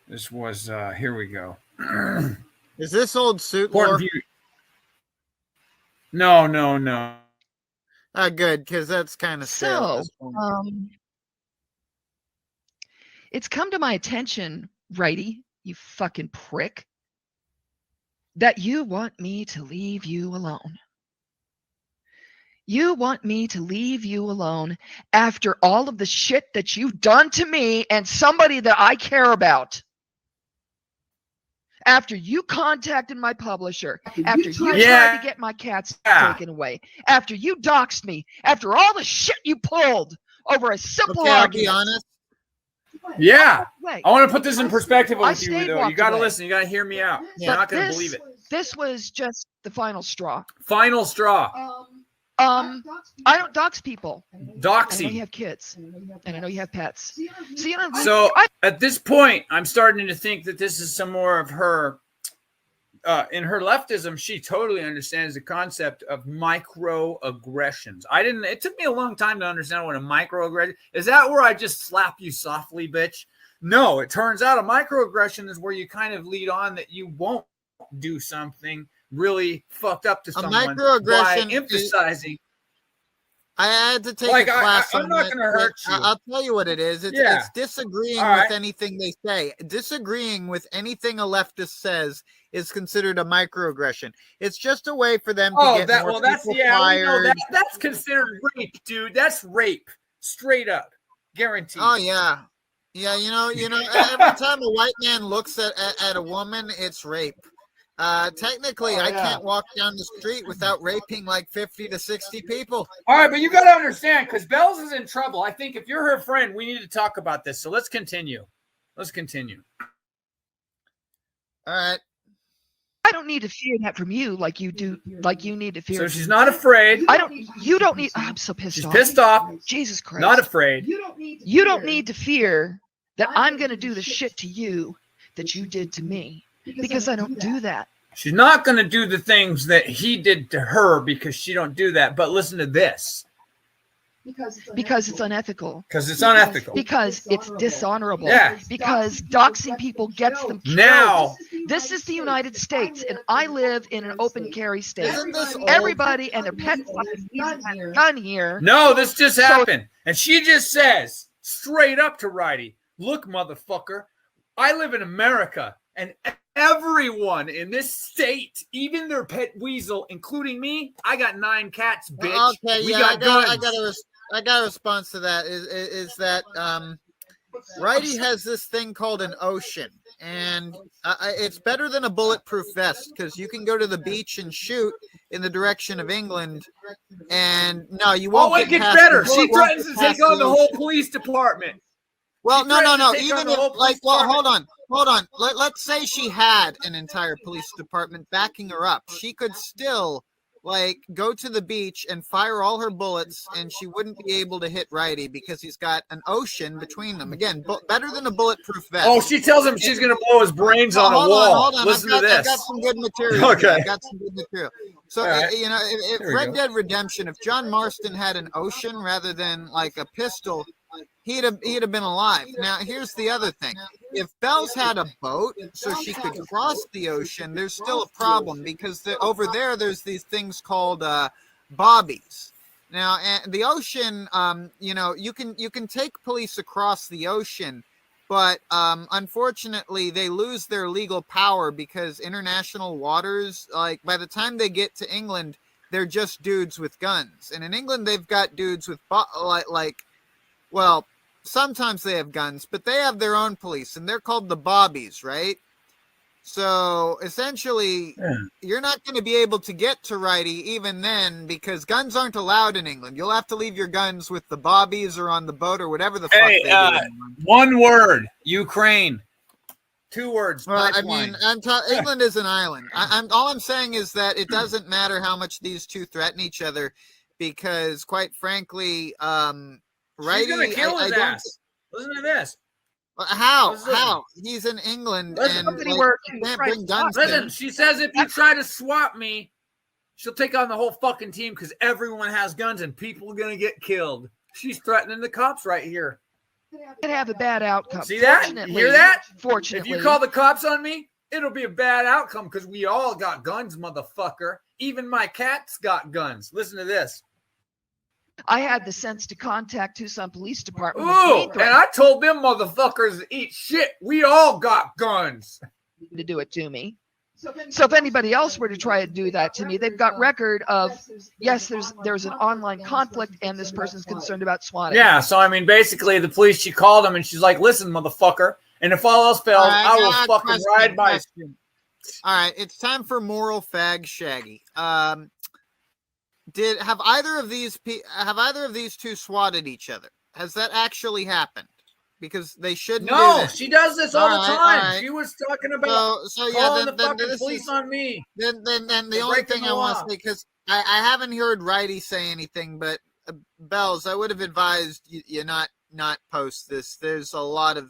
This was here we go. Is this old suit lore? No. Good, because that's kind of So, stale. it's come to my attention, righty, you fucking prick, that you want me to leave you alone. You want me to leave you alone after all of the shit that you've done to me and somebody that I care about. After you contacted my publisher, after you tried to get my cats taken away, after you doxed me, after all the shit you pulled over a simple Okay, I'll argument. be honest. Yeah. Wait, I want to put this in perspective I with you, stayed though. You walked got to away. listen. You got to hear me out. Yeah. You're not going to this- believe it. This was just the final straw. Final straw. I don't dox people. I know you Doxy. have kids, and I know you have pets. So you know, So at this point, I'm starting to think that this is some more of her. In her leftism, she totally understands the concept of microaggressions. It took me a long time to understand what a microaggression is. That where I just slap you softly, bitch? No, it turns out a microaggression is where you kind of lead on that you won't do something really fucked up to someone by microaggression emphasizing. I had to take Like, a class I'm on not that, going to hurt but you. I'll tell you what it is. It's, Yeah. it's disagreeing All right. with anything they say. Disagreeing with anything a leftist says is considered a microaggression. It's just a way for them to get more people fired. We know that's considered rape, dude. That's rape, straight up, guaranteed. Oh yeah, yeah. You know. Every time a white man looks at a woman, it's rape. Technically, I can't walk down the street without raping like 50 to 60 people. All right, but you got to understand, because Bells is in trouble. I think if you're her friend, we need to talk about this. So let's continue. All right. I don't need to fear that from you like you do, like you need to fear. So she's not afraid. You don't need. I'm so pissed off. She's pissed off. Jesus Christ. Not afraid. You don't need to fear that I'm going to do the shit to you that you did to me, because I don't do that. She's not going to do the things that he did to her because she don't do that. But listen to this. Because it's unethical. Because it's unethical. Because it's dishonorable. Yeah. Because doxing people gets them killed. Now. This is the United States, and I live in an open carry state. Isn't this old? Everybody and their pet gun here. No, this just happened. And she just says straight up to Righty, look, motherfucker, I live in America, and everyone in this state, even their pet weasel, including me, I got 9 cats, bitch. Okay, we yeah, got guns. I got a response to that. Is that Righty has this thing called an ocean, and it's better than a bulletproof vest because you can go to the beach and shoot in the direction of England, and no, you won't. Oh, it gets better. She threatens to take on the whole police department. Well, no. Even if, like, well, hold on. Let's say she had an entire police department backing her up. She could still, like, go to the beach and fire all her bullets, and she wouldn't be able to hit Righty because he's got an ocean between them. Again, better than a bulletproof vest. Oh, she tells him she's going to blow his brains on a wall. Hold on. Listen to this. I've got some good material. Okay. I've got some good material. So, right. If Red Dead Redemption, if John Marston had an ocean rather than, like, a pistol, he'd have been alive. Now, here's the other thing. If Bells had a boat so she could cross the ocean, there's still a problem because over there's these things called bobbies. Now, the ocean, you can take police across the ocean, but unfortunately, they lose their legal power because international waters, like, by the time they get to England, they're just dudes with guns. And in England, they've got dudes with, well, sometimes they have guns, but they have their own police, and they're called the bobbies, right? So, essentially, you're not going to be able to get to Righty even then because guns aren't allowed in England. You'll have to leave your guns with the bobbies or on the boat or whatever the fuck they do. One word, Ukraine. 2 words. Well, I mean, England is an island. All I'm saying is that it doesn't matter how much these two threaten each other because, quite frankly, Righty, she's gonna kill his ass. Listen to this. How? He's in England and can't bring guns. Listen, she says if you try to swap me, she'll take on the whole fucking team because everyone has guns and people are gonna get killed. She's threatening the cops right here. Could have a bad outcome. See that? You hear that? Fortunately, if you call the cops on me, it'll be a bad outcome because we all got guns, motherfucker. Even my cat's got guns. Listen to this. I had the sense to contact Tucson Police Department. Ooh, and I told them motherfuckers to eat shit. We all got guns. To do it to me. So if anybody else were to try to do that to me, they've got record of, yes, there's an online conflict and this person's concerned about swatting. Yeah, so I mean, basically the police, she called them and she's like, listen, motherfucker, and if all else fails, I will fucking ride by. All right, it's time for moral fag Shaggy. Have either of these two swatted each other? Has that actually happened? Because they shouldn't. No, she does this all the time. Right. She was talking about calling the fucking police on me. Then the only thing I want to say, because I haven't heard Righty say anything, but Bells, I would have advised you not post this. There's a lot of,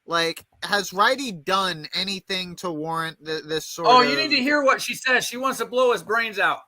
like, has Righty done anything to warrant this sort of? Oh, you need to hear what she says. She wants to blow his brains out.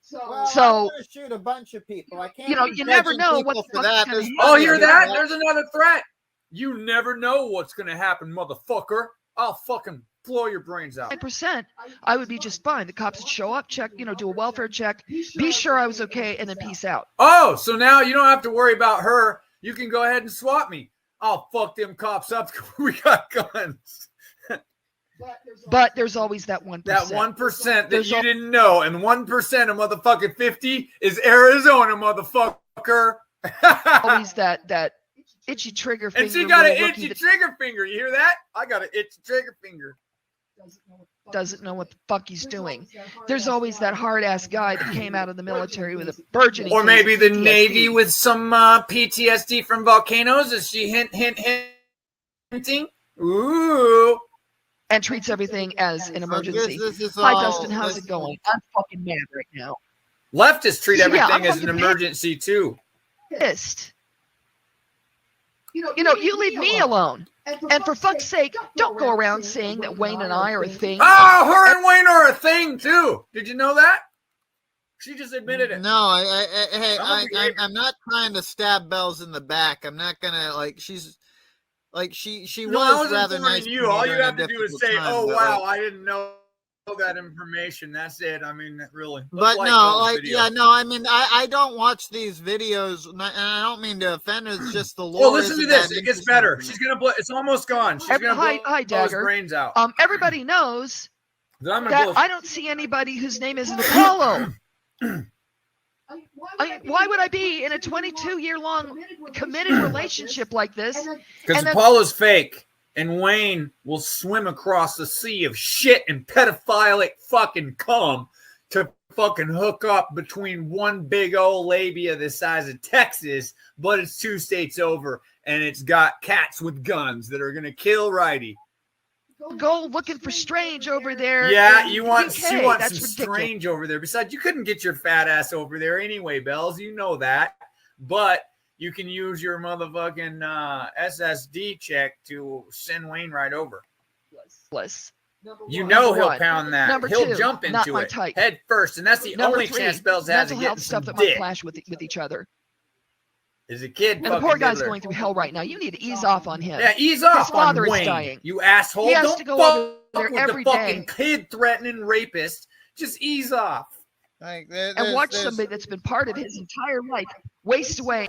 So I'm gonna shoot a bunch of people. I can't. You never know what's for that. Oh, hear that? There's another threat. You never know what's gonna happen, motherfucker. I'll fucking blow your brains out. 5%, I would be just fine. The cops would show up, check, do a welfare check, be sure I was okay, and then peace out. Oh, so now you don't have to worry about her. You can go ahead and swap me. I'll fuck them cops up. We got guns. But there's always that 1%. That 1% that you didn't know. And 1% of motherfucking 50 is Arizona, motherfucker. Always that itchy trigger finger. And she got an itchy trigger finger. You hear that? I got an itchy trigger finger. Doesn't know what the fuck he's doing. There's always that hard-ass guy that came out of the military with a burgeoning Or maybe the PTSD. Navy with some PTSD from volcanoes. Is she hinting? Ooh. And treats everything as an emergency. This Hi, Dustin. How's it going? I'm fucking mad right now. Leftists treat Yeah, everything I'm as an fucking emergency, too. Pissed. You leave me alone. And for fuck's sake, don't go around saying that Wayne and I are a thing. Oh, her and Wayne are a thing, too. Did you know that? She just admitted it. No, I'm not trying to stab Bells in the back. I'm not gonna she's she No, I was rather informing nice. you. All you have to do is say, time, "Oh but, wow, I didn't know that information." That's it. I mean, really. But Let's no, Bell's video. I mean, I don't watch these videos, and I don't mean to offend her. It's just the lore. Well, listen to isn't this. that It gets interesting better. to me. She's gonna blow. It's almost gone. She's gonna blow Hi, his Dagger. brains out. Everybody knows Then I'm gonna that blow. I don't see anybody whose name isn't Apollo. Why would I be in a 22-year-long committed relationship like this? Because and then- Apollo's fake, and Wayne will swim across the sea of shit and pedophilic fucking cum to fucking hook up between one big old labia the size of Texas, but it's 2 states over, and it's got cats with guns that are gonna kill Righty. Go looking for Strange over there. Yeah, in you want UK. she wants That's some ridiculous. Strange over there. Besides, you couldn't get your fat ass over there anyway, Bells. You know that. But you can use your motherfucking SSD check to send Wayne right over. Bless. You know Number he'll one. pound that. Number He'll two, jump not into my it type. head first, and that's the Number only three, chance Bells has to mental get health some stuff that might dick. clash with each other. Is a kid And the fucking poor guy's diddler. going through hell right now. You need to ease off on him. Yeah, ease off father on is Wayne, dying. you asshole. He has Don't to go fuck over there with every the fucking day. kid-threatening rapist. Just ease off. And watch somebody that's been part of his entire life waste away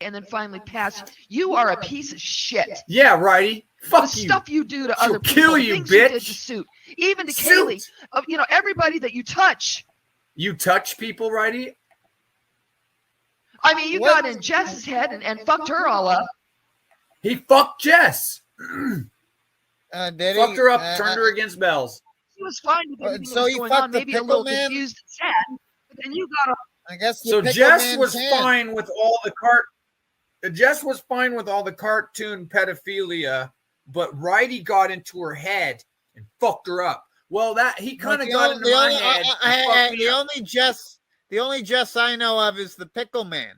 and then finally pass. You are a piece of shit. Yeah, Righty. Fuck The you. stuff you do to She'll other people, kill the you, things you did bitch. to Suit, even to Suit. Kaylee, everybody that you touch. You touch people, Righty? I mean, you got in Jess's head and fucked her all up. He fucked Jess. Did Fucked he? her up, turned her against Bells. He was fine with everything so that was he going fucked on, the maybe a pickle little man? confused and sad. But then you got I guess the So pickle Jess man was can. fine with all the cartoon pedophilia, but Righty got into her head and fucked her up. Well, that he kind of got into my head. and fucked me The up. only Jess I know of is the pickle man.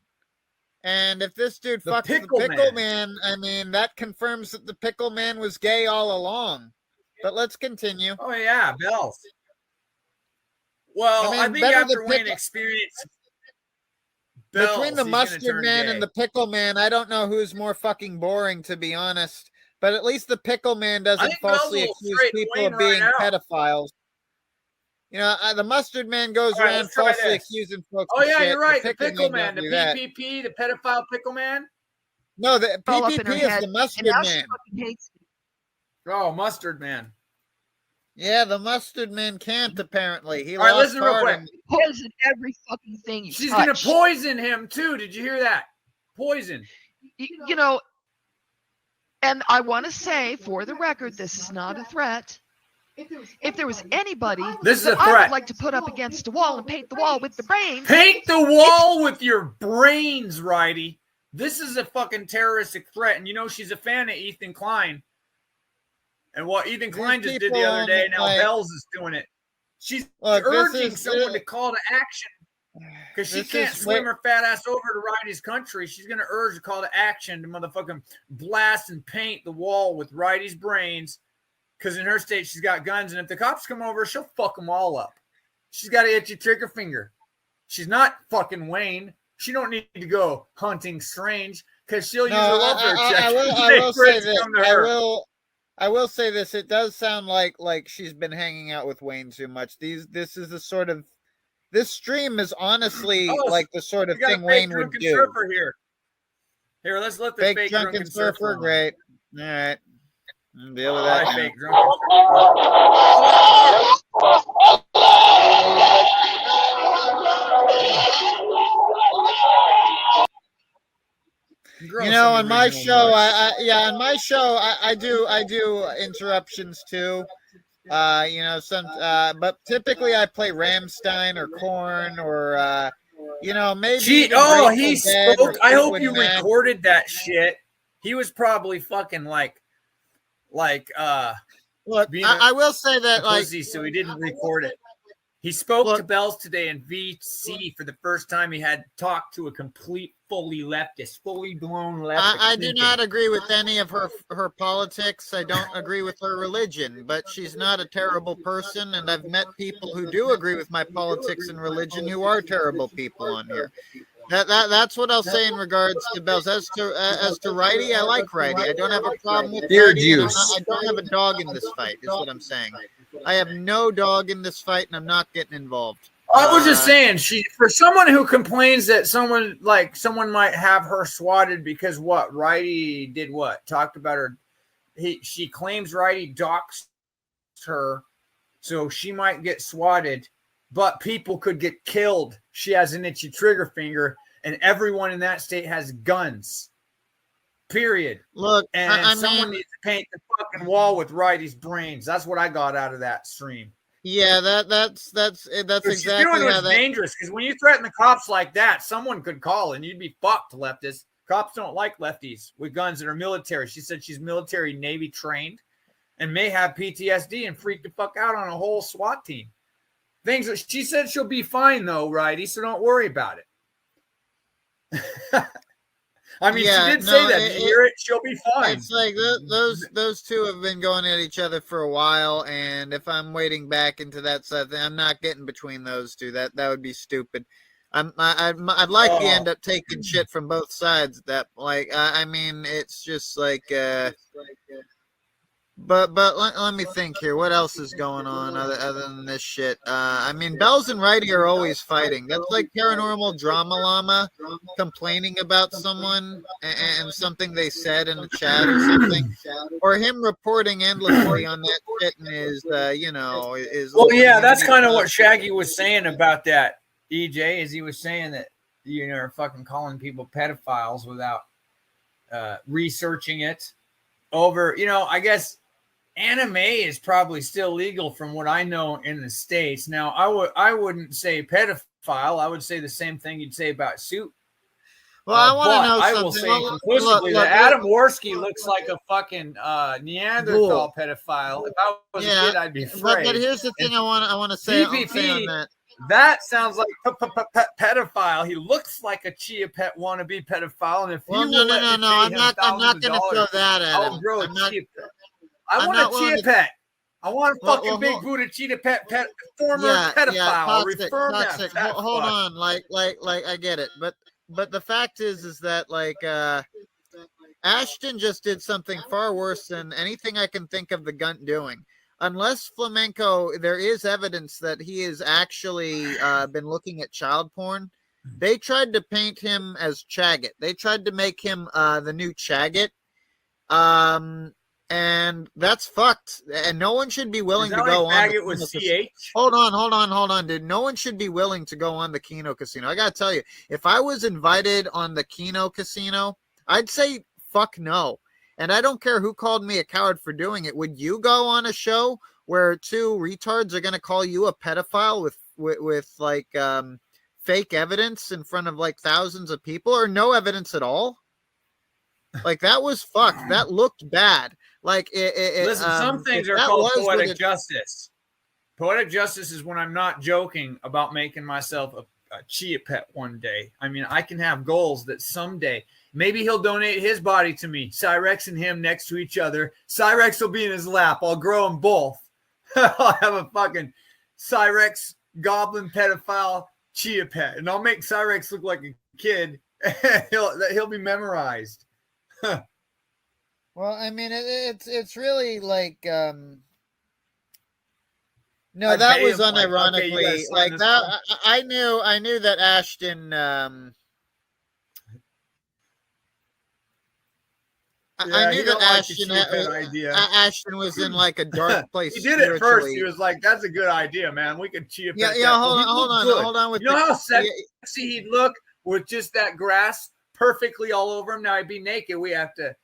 And if this dude The fucked pickle the pickle man, I mean, that confirms that the pickle man was gay all along. But let's continue. Oh yeah, Bells. Well, I mean, I think better after the Wayne pickle- experienced Between the Bells, he's gonna mustard turn man gay. and the pickle man, I don't know who's more fucking boring, to be honest. But at least the pickle man doesn't think Bells falsely will accuse straighten people Wayne of being right out. pedophiles. The mustard man goes All right, around let's try falsely this. accusing folks. Oh of yeah, shit. you're right. The pickle don't man, the do that. PPP, the pedophile pickle man. No, the all up in her PPP is head, the and mustard now she man. fucking hates me. Oh, mustard man. Yeah, the mustard man can't apparently. He All right, lost listen real heart quick. and- Poison every fucking thing you She's touch. gonna poison him too. Did you hear that? Poison. And I want to say, for the record, this is not a threat. If there was anybody This is a that I threat. would like to put up against a wall and paint the wall with the brains, Paint the wall with your brains, Righty. This is a fucking terroristic threat, and she's a fan of Ethan Klein. And what Ethan Klein just did the other day, now Bells is doing it. She's urging someone to call to action because she can't swim her fat ass over to Righty's country. She's gonna urge a call to action to motherfucking blast and paint the wall with Righty's brains. Because in her state, she's got guns, and if the cops come over, she'll fuck them all up. She's got to itchy trigger finger. She's not fucking Wayne. She don't need to go hunting Strange because she'll use her welfare check. I will say this. I will say this: it does sound like she's been hanging out with Wayne too much. This is the sort of this stream is honestly like the sort of thing Wayne would do. Surfer here. Here, let's let the fake drunken surfer. Great. All right. Deal with that. Fake drunken You know, on my show, on my show, I do interruptions too. You know, but typically I play Rammstein or Korn or you know, maybe. he spoke. I hope you recorded that shit. He was probably fucking like. Look, I will say that pussy, so he didn't record it. He spoke to Bells today in VC for the first time. He had talked to a complete, fully leftist, fully blown leftist. I do not agree with any of her politics. I don't agree with her religion, but she's not a terrible person. And I've met people who do agree with my politics and religion who are terrible people on here. That's what I'll say in regards to Bells. As to Righty, I like Righty. I don't have a problem with Righty. I don't have a dog in this fight, is what I'm saying. I have no dog in this fight, and I'm not getting involved. I was just saying, for someone who complains that someone might have her swatted because what? Righty did what? Talked about her. She claims Righty doxed her, so she might get swatted, but people could get killed. She has an itchy trigger finger, and everyone in that state has guns. Period. Look, and someone needs to paint the fucking wall with Righty's brains. That's what I got out of that stream. Yeah, that's exactly how that's dangerous, because when you threaten the cops like that, someone could call and you'd be fucked, leftists. Cops don't like lefties with guns that are military. She said she's military Navy trained and may have PTSD and freak the fuck out on a whole SWAT team. Things that she said she'll be fine though, Righty, so don't worry about it. I mean, she did say that. Did you hear it? She'll be fine. It's like those two have been going at each other for a while, and if I'm wading back into that side, I'm not getting between those two. That would be stupid. I'd like to end up taking shit from both sides. That I mean, it's just like. But let me think here. What else is going on other than this shit? I mean, Bells and Righty are always fighting. That's like paranormal drama llama complaining about someone and something they said in the chat or something, or him reporting endlessly on that shit and is Well, yeah, that's kind of what Shaggy was saying about that. EJ, is he was saying that are fucking calling people pedophiles without researching it over. I guess. Anime is probably still legal from what I know in the States. Now, I wouldn't say pedophile. I would say the same thing you'd say about suit. Well, I want to know something. I will say conclusively that Adam Worski looks like a fucking Neanderthal pedophile. If I was a kid, I'd be afraid. But here's the thing I want to say. PPP, on that. That sounds like pedophile. He looks like a Chia Pet wannabe pedophile. And if no, I'm not going to throw that at him. I want a Chia Pet. I want a fucking big booted cheetah pet former pedophile. Toxic. Hold on, like I get it, but the fact is that Ashton just did something far worse than anything I can think of the Gunt doing. Unless Flamenco, there is evidence that he has actually been looking at child porn. They tried to paint him as Chaggit. They tried to make him the new Chaggit. And that's fucked. And no one should be willing to go on. It was CH? Hold on, dude. No one should be willing to go on the Kino Casino. I gotta tell you, if I was invited on the Kino Casino, I'd say fuck no. And I don't care who called me a coward for doing it. Would you go on a show where two retards are gonna call you a pedophile with fake evidence in front of thousands of people, or no evidence at all? That was fucked. That looked bad. Listen, some things are called poetic justice. Poetic justice is when I'm not joking about making myself a Chia Pet one day. I mean, I can have goals that someday maybe he'll donate his body to me. Cyrex and him next to each other. Cyrex will be in his lap. I'll grow them both. I'll have a fucking Cyrex goblin pedophile Chia Pet, and I'll make Cyrex look like a kid. He'll be memorized. Well, I mean, it's really like no, I'd that pay was him, like, okay, you gotta unironically sign like this that. form. I knew that Ashton. I Yeah, knew he that don't like the chia pet idea. Ashton was in like a dark place. He did it first. He spiritually. was like, "That's a good idea, man. We could chia pet Yeah, that." hold Well, on, hold on. With you know how sexy yeah, he'd look with just that grass perfectly all over him. Now he'd be naked. We have to,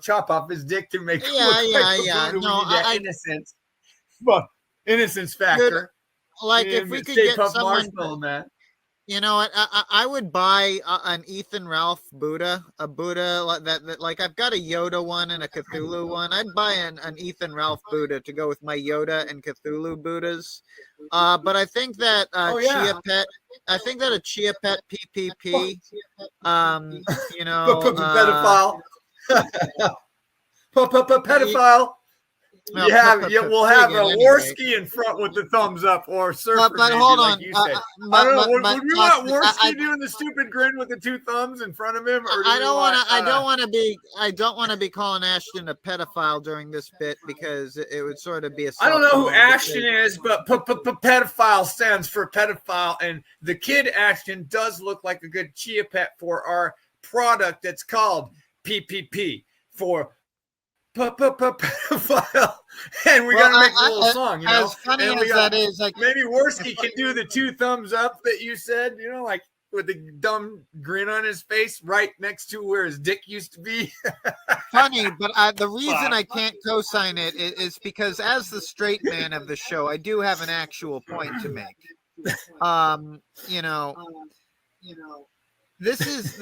chop off his dick to make him look like a Buddha. No, We need that innocence, well, innocence factor. dude, like if we could get someone, Marshmallow Man. you know what? I would buy an Ethan Ralph Buddha, a Buddha like that. Like I've got a Yoda one and a Cthulhu one. I'd buy an Ethan Ralph Buddha to go with my Yoda and Cthulhu Buddhas. But I think that Chia Pet. I think that a Chia Pet PPP. Pedophile. Pedophile. We'll have a Warski in front with the thumbs up or surfer. But hold on, like you said. I don't know. Would we want Warski doing the stupid grin with the two thumbs in front of him? Or I don't want to be calling Ashton a pedophile during this bit because it would sort of be a. I don't know who Ashton is, but pedophile stands for pedophile, and the kid Ashton does look like a good chia pet for our product that's called PPP for. Pedophile, and we gotta make a little song, As funny as that is, like maybe Worski can do the two thumbs up that you said, like with the dumb grin on his face, right next to where his dick used to be. Funny, but the reason I can't co-sign it is because as the straight man of the show, I do have an actual point to make. This is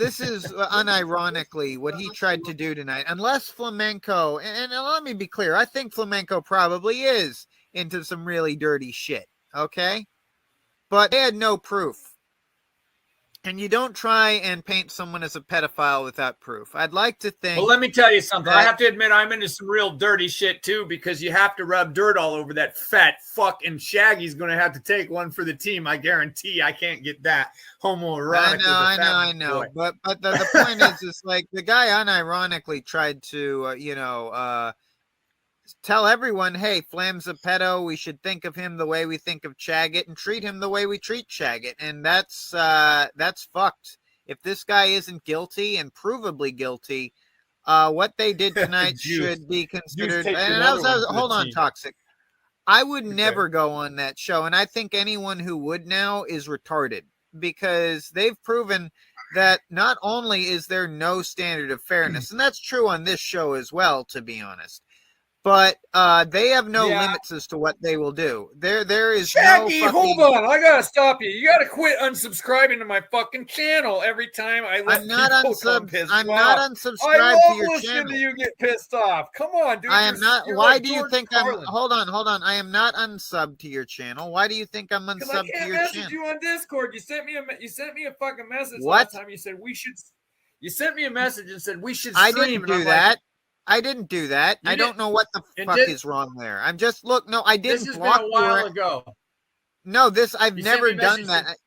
unironically what he tried to do tonight. Unless Flamenco, and let me be clear, I think Flamenco probably is into some really dirty shit, okay? But they had no proof. And you don't try and paint someone as a pedophile without proof. I'd like to think. Well, let me tell you something. I have to admit I'm into some real dirty shit too, because you have to rub dirt all over that fat fuck, and Shaggy's going to have to take one for the team. I guarantee I can't get that homoerotic. I know. But the point is like the guy unironically tried to, tell everyone, hey, Flam's a pedo. We should think of him the way we think of Shaggy and treat him the way we treat Shaggy. And that's fucked. If this guy isn't guilty and provably guilty, what they did tonight should be considered. And hold on, Toxic. I would never go on that show. And I think anyone who would now is retarded because they've proven that not only is there no standard of fairness, and that's true on this show as well, to be honest. But they have no limits as to what they will do. There is Shaggy, no hold on. I gotta stop you. You gotta quit unsubscribing to my fucking channel every time I let I'm not unsubscribed to your I love listening channel. to you get pissed off. Come on, dude. I am not. Why like do you George think Carlin. I'm? Hold on. I am not unsubbed to your channel. Why do you think I'm unsubbed to your message channel? you on Discord. You sent me a fucking message What? last time. You said we should. You sent me a message and said we should I stream. didn't do that. I didn't do that. I don't know what the fuck is wrong there. I'm just no. I didn't this has block been a while ago. No, I've never done that.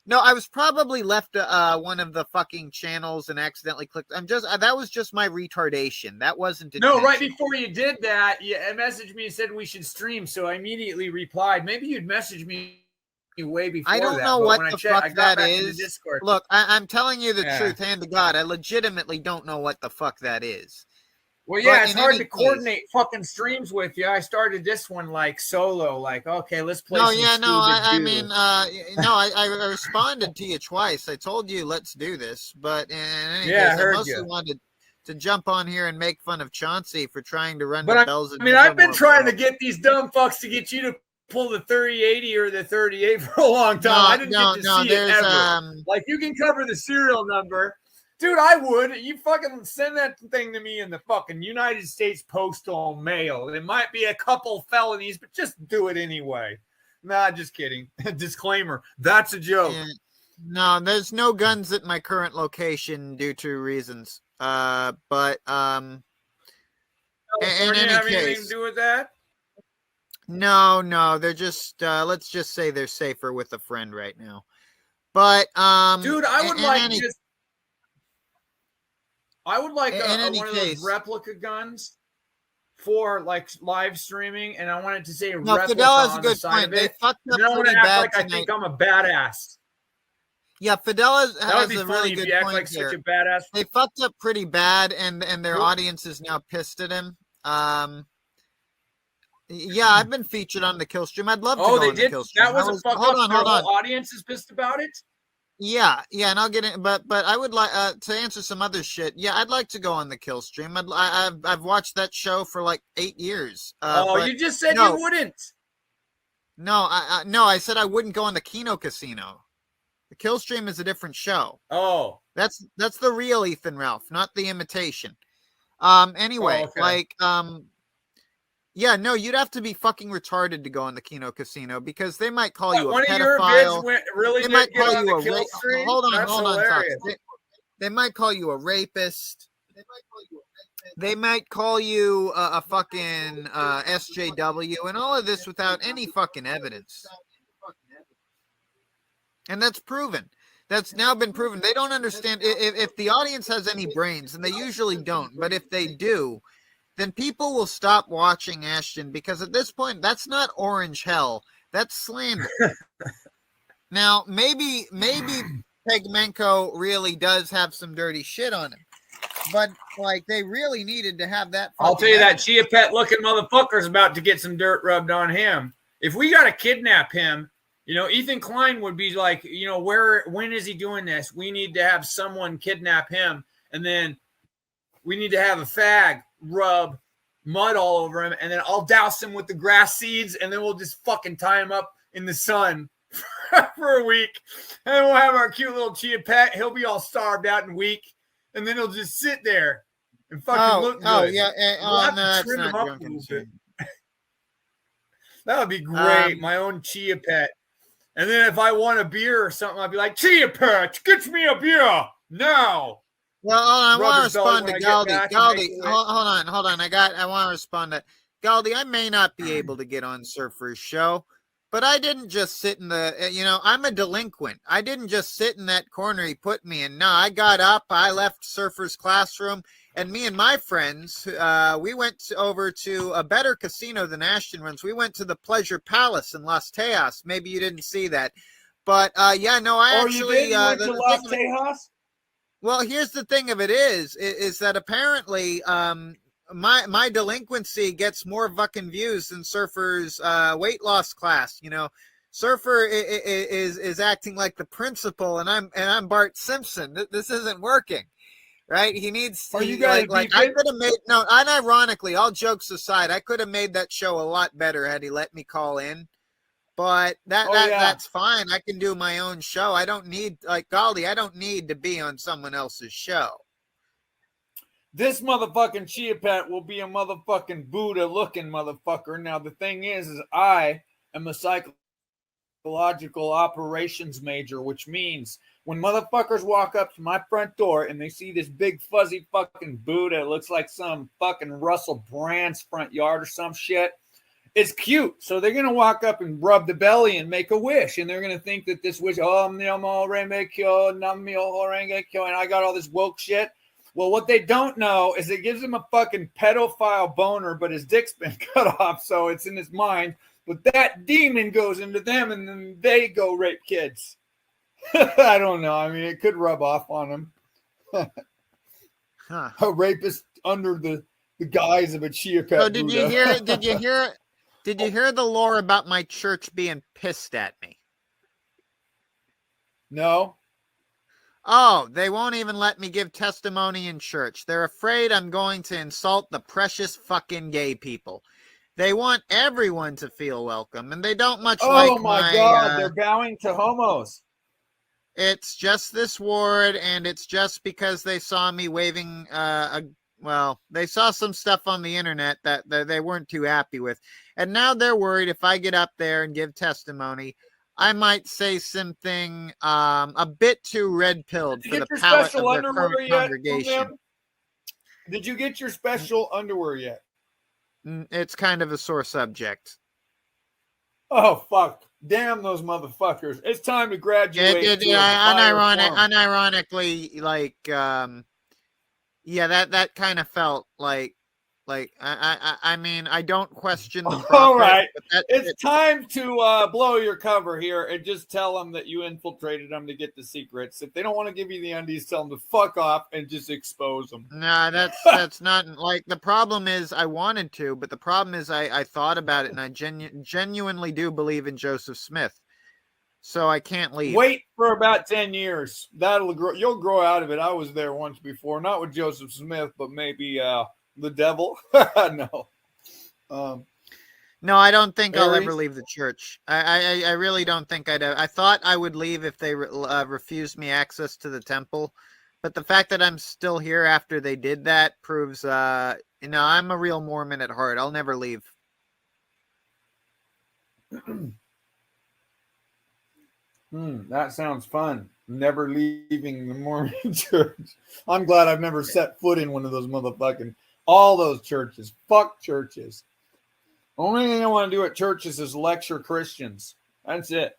No, I was probably left one of the fucking channels and accidentally clicked. That was just my retardation. That wasn't intentional. No, right before you did that, you messaged me and said we should stream. So I immediately replied. Maybe you'd message me way before. I don't know what the fuck that is. Look, I'm telling you the truth, hand to God. I legitimately don't know what the fuck that is. Well, yeah, it's hard to coordinate fucking streams with you. I started this one like solo, like, okay, let's play. I responded to you twice. I told you let's do this, but in any case, I mostly wanted to jump on here and make fun of Chauncy for trying to run the Bells of Nevermore. I've been trying to get these dumb fucks to get you to pull the 3080 or the 38 for a long time. I didn't get to see it ever. Like, you can cover the serial number. Dude, I would. You fucking send that thing to me in the fucking United States Postal Mail. It might be a couple felonies, but just do it anyway. Nah, just kidding. Disclaimer. That's a joke. No, there's no guns at my current location due to reasons. In any have case, anything to do with that? No, they're just let's just say they're safer with a friend right now. But dude, I would I would like In one of case, those replica guns for like live streaming, and I want it to say no, replica Fidel has a on the good side point. of They it. fucked And up then I want pretty to act bad like tonight. I think I'm a badass. Yeah, Fidel That would has be a really funny if good you act point like here. such a badass. They fucked up pretty bad, and their Cool. audience is now pissed at him. Yeah, I've been featured on the Killstream. I'd love to go they on the did. Killstream. That was a fuck hold up. on, Their hold on. whole audience is pissed about it. Yeah, and I'll get in, but I would like to answer some other shit. Yeah, I'd like to go on the Killstream. I've watched that show for like 8 years. But You just said no. you wouldn't. No, I said I wouldn't go on the Kino Casino. The Killstream is a different show. Oh, That's the real Ethan Ralph, not the imitation. Anyway, okay. yeah, no, you'd have to be fucking retarded to go on the Kino Casino because they might call you a one pedophile. of your vids really They did might get call on you the a Killstream? hold on, That's Tox. hilarious. They might call you a rapist. They might call you a fucking SJW, and all of this without any fucking evidence. And that's proven. That's now been proven. They don't understand if the audience has any brains, and they usually don't. But if they do, then people will stop watching Ashton because at this point, that's not orange hell. That's slander. Now, maybe Pegmenko really does have some dirty shit on him, but like they really needed to have that. I'll tell you that Chia Pet looking motherfucker's about to get some dirt rubbed on him. If we got to kidnap him, Ethan Klein would be like, when is he doing this? We need to have someone kidnap him, and then we need to have a fag rub mud all over him, and then I'll douse him with the grass seeds, and then we'll just fucking tie him up in the sun for a week, and we'll have our cute little Chia Pet. He'll be all starved out and weak, and then he'll just sit there and fucking look good. Oh yeah, We'll no, that's trim him not up a little drunken. bit. That would be great. My own Chia Pet. And then if I want a beer or something, I'd be like, Chia Pet, get me a beer now. Well, I want to respond to Galdi. Galdi, hold on. I want to respond to Galdi. I may not be able to get on Surfer's show, but I didn't just sit in I'm a delinquent. I didn't just sit in that corner he put me in. No, I got up, I left Surfer's classroom, and me and my friends, we went over to a better casino than Ashton runs. We went to the Pleasure Palace in Las Tejas. Maybe you didn't see that. But, I actually... You went to Las Tejas? Well, here's the thing of it is that apparently my delinquency gets more fucking views than Surfer's weight loss class. Surfer is acting like the principal, and I'm Bart Simpson. This isn't working, right? He needs. Are you guys like I could have made unironically, all jokes aside, I could have made that show a lot better had he let me call in. But that's fine. I can do my own show. I don't need Galdi. I don't need to be on someone else's show. This motherfucking Chia Pet will be a motherfucking Buddha-looking motherfucker. Now the thing is I am a psychological operations major, which means when motherfuckers walk up to my front door and they see this big fuzzy fucking Buddha, it looks like some fucking Russell Brand's front yard or some shit. It's cute. So they're going to walk up and rub the belly and make a wish. And they're going to think that this wish, and I got all this woke shit. Well, what they don't know is it gives him a fucking pedophile boner, but his dick's been cut off. So it's in his mind. But that demon goes into them and then they go rape kids. I don't know. I mean, it could rub off on them. A rapist under the guise of a Chia Pet. So did you hear the lore about my church being pissed at me? No. Oh, they won't even let me give testimony in church. They're afraid I'm going to insult the precious fucking gay people. They want everyone to feel welcome, and they don't much like Oh my God, they're bowing to homos. It's just this ward, and it's just because they saw me waving they saw some stuff on the internet that they weren't too happy with. And now they're worried if I get up there and give testimony, I might say something a bit too red-pilled for the palate of their current congregation. Did you get your special underwear yet? It's kind of a sore subject. Oh, fuck. Damn those motherfuckers. It's time to graduate. Unironically, Yeah, that kind of felt like I mean, I don't question the prophet. All right, but it's time to blow your cover here and just tell them that you infiltrated them to get the secrets. If they don't want to give you the undies, tell them to fuck off and just expose them. Nah, that's not like the problem is I wanted to, but the problem is I thought about it and I genuinely do believe in Joseph Smith, so I can't leave. Wait for about 10 years. That'll grow. You'll grow out of it. I was there once before, not with Joseph Smith, but maybe the devil. No. No, I don't think I'll Aries? ever leave the church. I really don't think I'd. I thought I would leave if they refused me access to the temple, but the fact that I'm still here after they did that proves, I'm a real Mormon at heart. I'll never leave. That sounds fun. Never leaving the Mormon Church. I'm glad I've never set foot in one of those motherfucking, all those churches. Fuck churches. Only thing I want to do at churches is lecture Christians. That's it.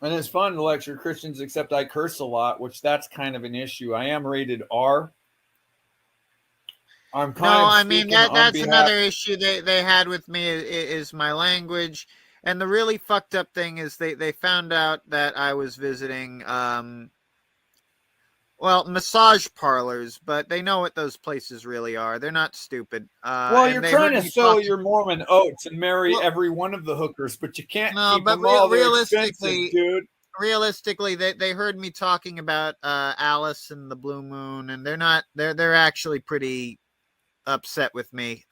And it's fun to lecture Christians, except I curse a lot, which that's kind of an issue. I am rated R. I'm kind of that's another issue they had with me is my language. And the really fucked up thing is they found out that I was visiting, massage parlors, but they know what those places really are. They're not stupid. You're trying to sow your Mormon oats and marry every one of the hookers, but you can't keep them all. Realistically, dude. Realistically, they heard me talking about Alice and the Blue Moon, and they're actually pretty upset with me.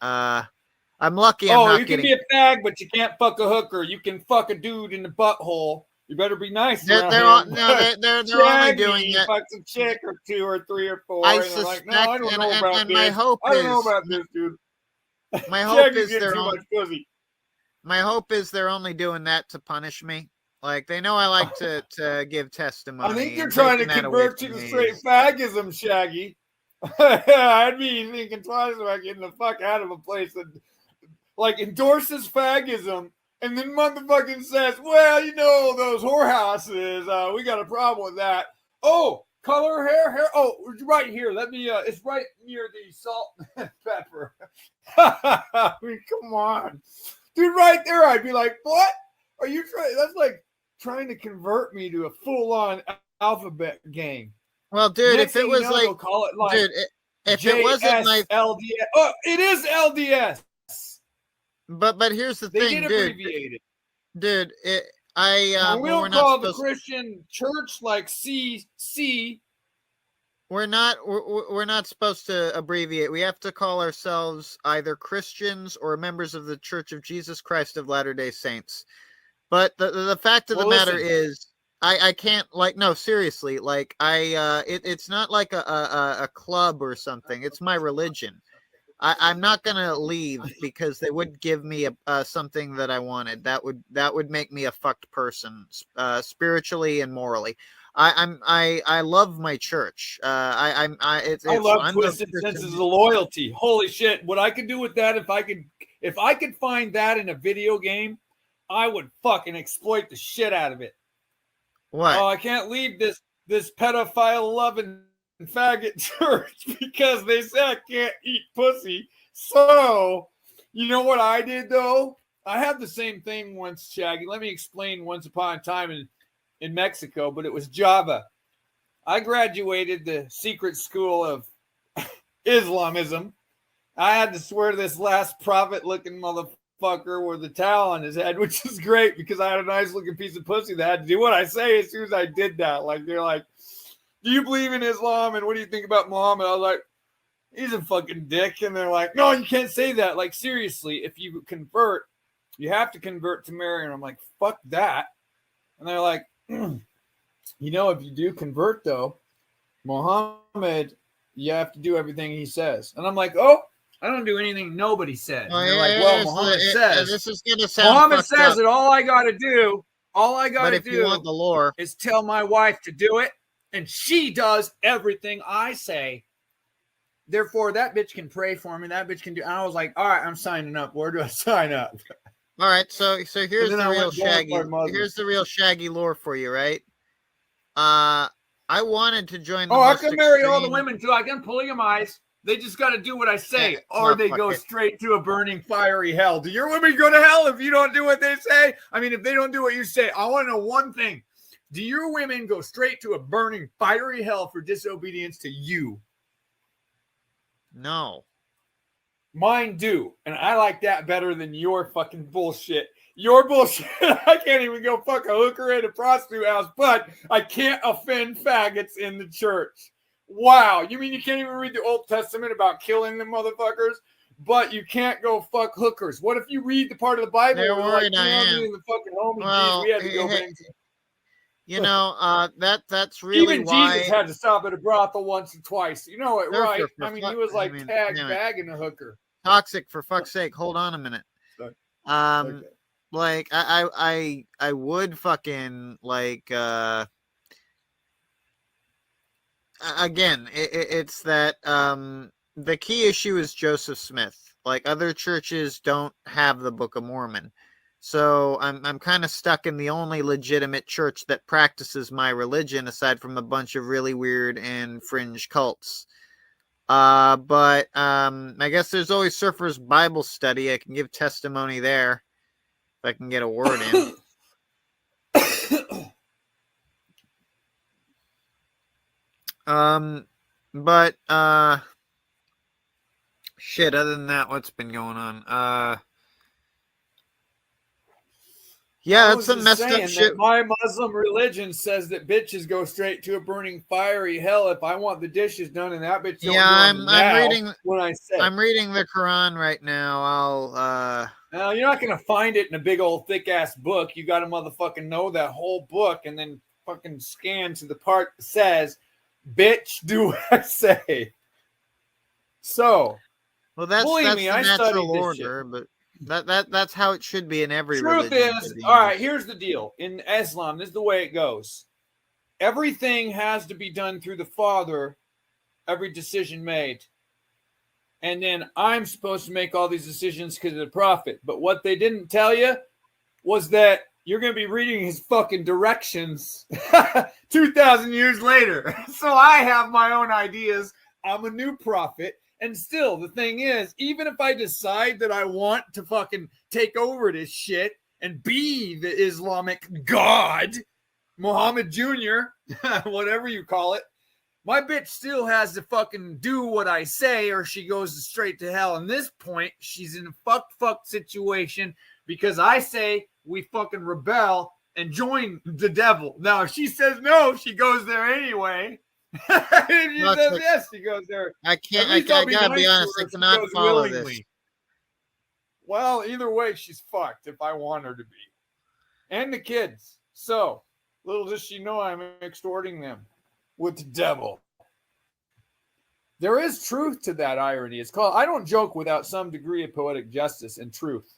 I'm lucky. You can be a fag, but you can't fuck a hooker. You can fuck a dude in the butthole. You better be nice. They're only doing it. Fucks a chick or 2 or 3 or 4. I and suspect, like, no, I don't know about this. My hope I don't know about this, dude. My hope is they're only doing that to punish me. Like they know I like to give testimony. I think you're trying to convert you to straight fagism, Shaggy. I'd be thinking twice about getting the fuck out of a place that endorses fagism and then motherfucking says, well, those whorehouses, we got a problem with that. Oh, color hair. Oh, right here. Let me, it's right near the salt and pepper. I mean, come on. Dude, right there, I'd be like, what? Are you trying? That's like trying to convert me to a full-on alphabet game. Well, dude, Next if it was they'll call it like dude, if it wasn't my LDS. Oh, it is LDS. But here's the thing, dude. Dude, we don't call the Christian church like CC. We're not supposed to abbreviate. We have to call ourselves either Christians or members of the Church of Jesus Christ of Latter-day Saints. But the fact of the matter is, I can't no, seriously, it's not like a club or something. It's my religion. I'm not gonna leave because they wouldn't give me something that I wanted. That would make me a fucked person, spiritually and morally. I love my church. I love twisted senses of loyalty. Holy shit! What I could do with that if I could find that in a video game, I would fucking exploit the shit out of it. What? Oh, I can't leave this pedophile loving faggot church because they said I can't eat pussy. So, you know what I did though? I had the same thing once, Shaggy. Let me explain. Once upon a time in Mexico, but it was Java. I graduated the secret school of Islamism. I had to swear to this last prophet-looking motherfucker with a towel on his head, which is great because I had a nice-looking piece of pussy that had to do what I say as soon as I did that. Like, they're like, do you believe in Islam? And what do you think about Muhammad? I was like, he's a fucking dick. And they're like, no, you can't say that. Like, seriously, if you convert, you have to convert to Mary. And I'm like, fuck that. And they're like, if you do convert, though, Muhammad, you have to do everything he says. And I'm like, oh, I don't do anything nobody said. And they're like, well, Muhammad says. This is gonna sound Muhammad says up. that all I got to do you want the lore, is tell my wife to do it. And she does everything I say. Therefore, that bitch can pray for me. That bitch can do. And I was like, all right, I'm signing up. Where do I sign up? All right, so here's the real Shaggy. Here's the real Shaggy lore for you, right? I wanted to join the I can marry all the women too. I can polygamize. They just got to do what I say, Yeah, or they go straight to a burning, fiery hell. Do your women go to hell if you don't do what they say? I mean, if they don't do what you say, I want to know one thing. Do your women go straight to a burning, fiery hell for disobedience to you? No. Mine do. And I like that better than your fucking bullshit. Your bullshit. I can't even go fuck a hooker in a prostitute house, but I can't offend faggots in the church. Wow. You mean you can't even read the Old Testament about killing the motherfuckers, but you can't go fuck hookers? What if you read the part of the Bible They're where worried like, I am. the fucking homie Well, we had to go bang some. You know, that's really even why Jesus had to stop at a brothel once or twice. You know it, right? I mean, he was like bagging a hooker. Toxic, for fuck's sake. Hold on a minute. Okay. Like I would fucking like again, it's that the key issue is Joseph Smith. Like, other churches don't have the Book of Mormon. So I'm kind of stuck in the only legitimate church that practices my religion, aside from a bunch of really weird and fringe cults. But I guess there's always Surfer's Bible Study. I can give testimony there if I can get a word in. But shit, other than that, what's been going on? Yeah, that's some messed up shit. My Muslim religion says that bitches go straight to a burning fiery hell if I want the dishes done, and that bitch. I'm reading. What I said. I'm reading the Quran right now. Now you're not gonna find it in a big old thick ass book. You got to motherfucking know that whole book and then fucking scan to the part that says, "Bitch, do what I say." So, well, that's me, the natural order, but. That's how it should be in every religion. Truth is, all right, here's the deal. In Islam, this is the way it goes. Everything has to be done through the Father, every decision made. And then I'm supposed to make all these decisions because of the Prophet. But what they didn't tell you was that you're going to be reading his fucking directions 2,000 years later. So I have my own ideas. I'm a new prophet. And still, the thing is, even if I decide that I want to fucking take over this shit and be the Islamic God, Muhammad Jr., whatever you call it, my bitch still has to fucking do what I say or she goes straight to hell. And this point, she's in a fuck situation because I say we fucking rebel and join the devil. Now, if she says no, she goes there anyway. If she says yes, she goes there. I gotta be honest, I cannot follow this. Well, either way, she's fucked if I want her to be. And the kids. So, little does she know I'm extorting them with the devil. There is truth to that irony. It's called, I don't joke without some degree of poetic justice and truth.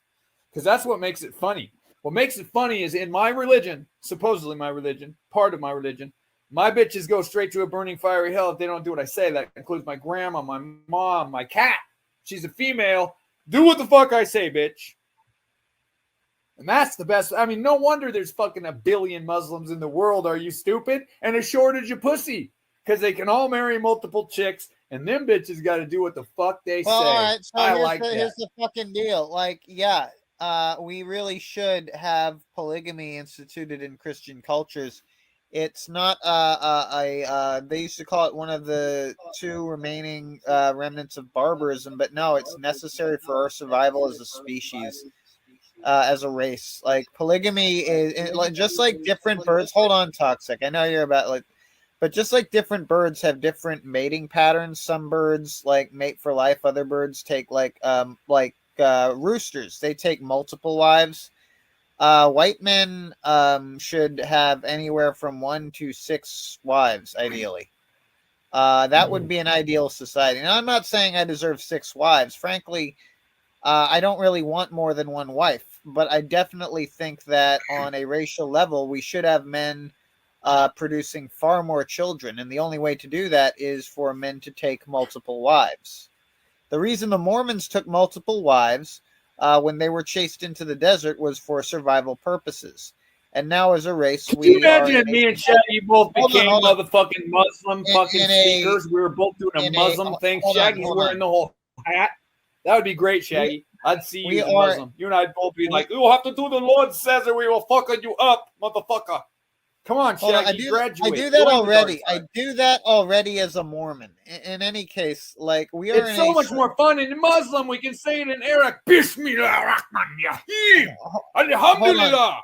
Because that's what makes it funny. What makes it funny is in my religion, supposedly my religion, part of my religion, my bitches go straight to a burning fiery hell if they don't do what I say. That includes my grandma, my mom, my cat. She's a female. Do what the fuck I say, bitch. And that's the best. I mean, no wonder there's fucking 1 billion Muslims in the world. Are you stupid? And a shortage of pussy. Because they can all marry multiple chicks, and them bitches got to do what the fuck they say. All right, so here's the fucking deal. Like, yeah, we really should have polygamy instituted in Christian cultures. It's not they used to call it one of the 2 remaining remnants of barbarism, but no, it's necessary for our survival as a species, as a race. Like, polygamy is just like different birds. Hold on, Toxic. I know you're about like, but just like different birds have different mating patterns. Some birds like mate for life. Other birds take like roosters. They take multiple wives. White men should have anywhere from 1 to 6 wives, ideally. That would be an ideal society. Now, I'm not saying I deserve 6 wives. Frankly, I don't really want more than 1 wife. But I definitely think that on a racial level, we should have men producing far more children. And the only way to do that is for men to take multiple wives. The reason the Mormons took multiple wives when they were chased into the desert was for survival purposes. And now as a race, Could you imagine if me and Shaggy both became motherfucking Muslim speakers? We were both doing a Muslim thing. Shaggy's wearing the whole hat. That would be great, Shaggy. I'd see you as a Muslim. You and I'd both be like, "You'll have to do the Lord says, or we will fucking you up, motherfucker." Come on, Shaggy, graduate. I do that already. I do that already as a Mormon. In any case, like we are. It's so much more fun in Muslim. We can say it in Arabic. Bismillah Rahman Yahim. Alhamdulillah.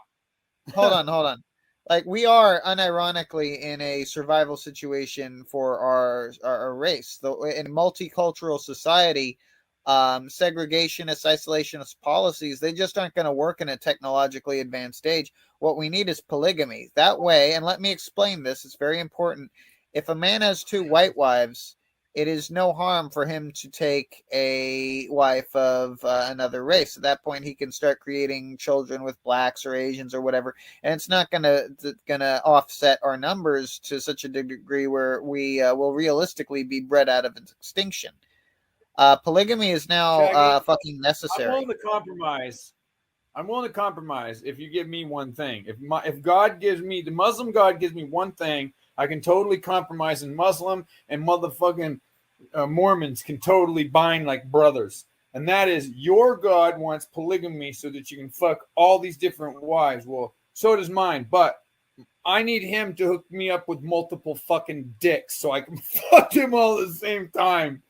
Hold on. Like we are unironically in a survival situation for our race. Though in a multicultural society, segregationist, isolationist policies, they just aren't going to work in a technologically advanced age. What we need is polygamy. That way, and let me explain this, it's very important. If a man has 2 white wives, it is no harm for him to take a wife of another race. At that point, he can start creating children with blacks or Asians or whatever, and it's not gonna offset our numbers to such a degree where we will realistically be bred out of extinction. Polygamy is now fucking necessary. I'm willing to compromise. If you give me one thing. If God gives me, the Muslim God gives me one thing, I can totally compromise. And Muslim and motherfucking Mormons can totally bind like brothers. And that is, your God wants polygamy so that you can fuck all these different wives. Well, so does mine. But I need him to hook me up with multiple fucking dicks so I can fuck them all at the same time.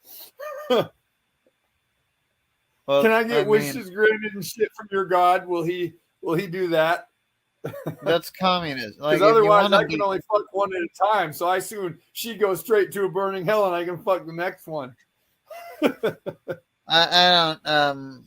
Well, can I get wishes granted and shit from your God? Will he do that? That's communism. Because otherwise, I can only fuck one at a time. So I soon she goes straight to a burning hell, and I can fuck the next one. I don't.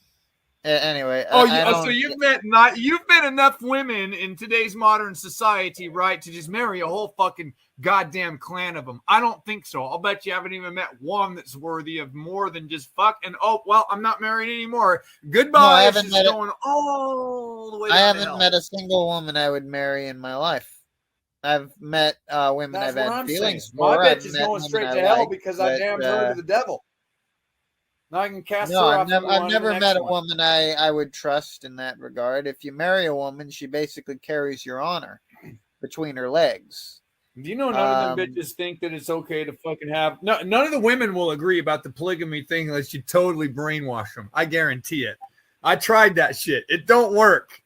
Anyway. So you've met enough women in today's modern society, right, to just marry a whole fucking goddamn clan of them. I don't think so. I'll bet you haven't even met one that's worthy of more than just fuck. And I'm not married anymore. Goodbye. No, going all the way. I haven't met a single woman I would marry in my life. I've met women I've had feelings for. My bitch is going straight to hell because I damned her to the devil. Now I can cast her off. I've never met a woman I would trust in that regard. If you marry a woman, she basically carries your honor between her legs. Do you know none of them bitches think that it's okay to fucking have... No, none of the women will agree about the polygamy thing unless you totally brainwash them. I guarantee it. I tried that shit. It don't work.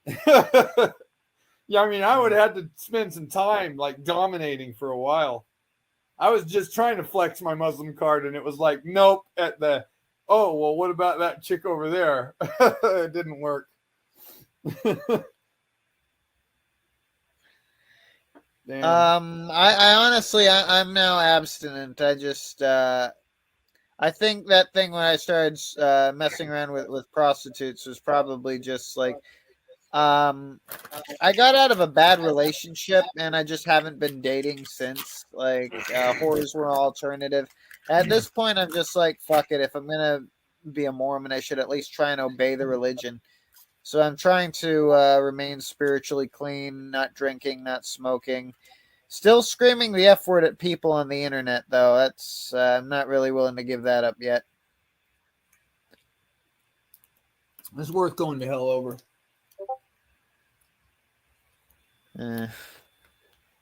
Yeah, I mean, I would have had to spend some time like dominating for a while. I was just trying to flex my Muslim card, and it was like, nope, at the... Oh, well, what about that chick over there? It didn't work. Damn. I honestly, I'm now abstinent. I just, I think that thing when I started messing around with prostitutes was probably just like, I got out of a bad relationship and I just haven't been dating since. Like, whores were an alternative. At this point, I'm just like, fuck it. If I'm gonna be a Mormon, I should at least try and obey the religion. So I'm trying to remain spiritually clean, not drinking, not smoking. Still screaming the F word at people on the internet, though. That's I'm not really willing to give that up yet. It's worth going to hell over.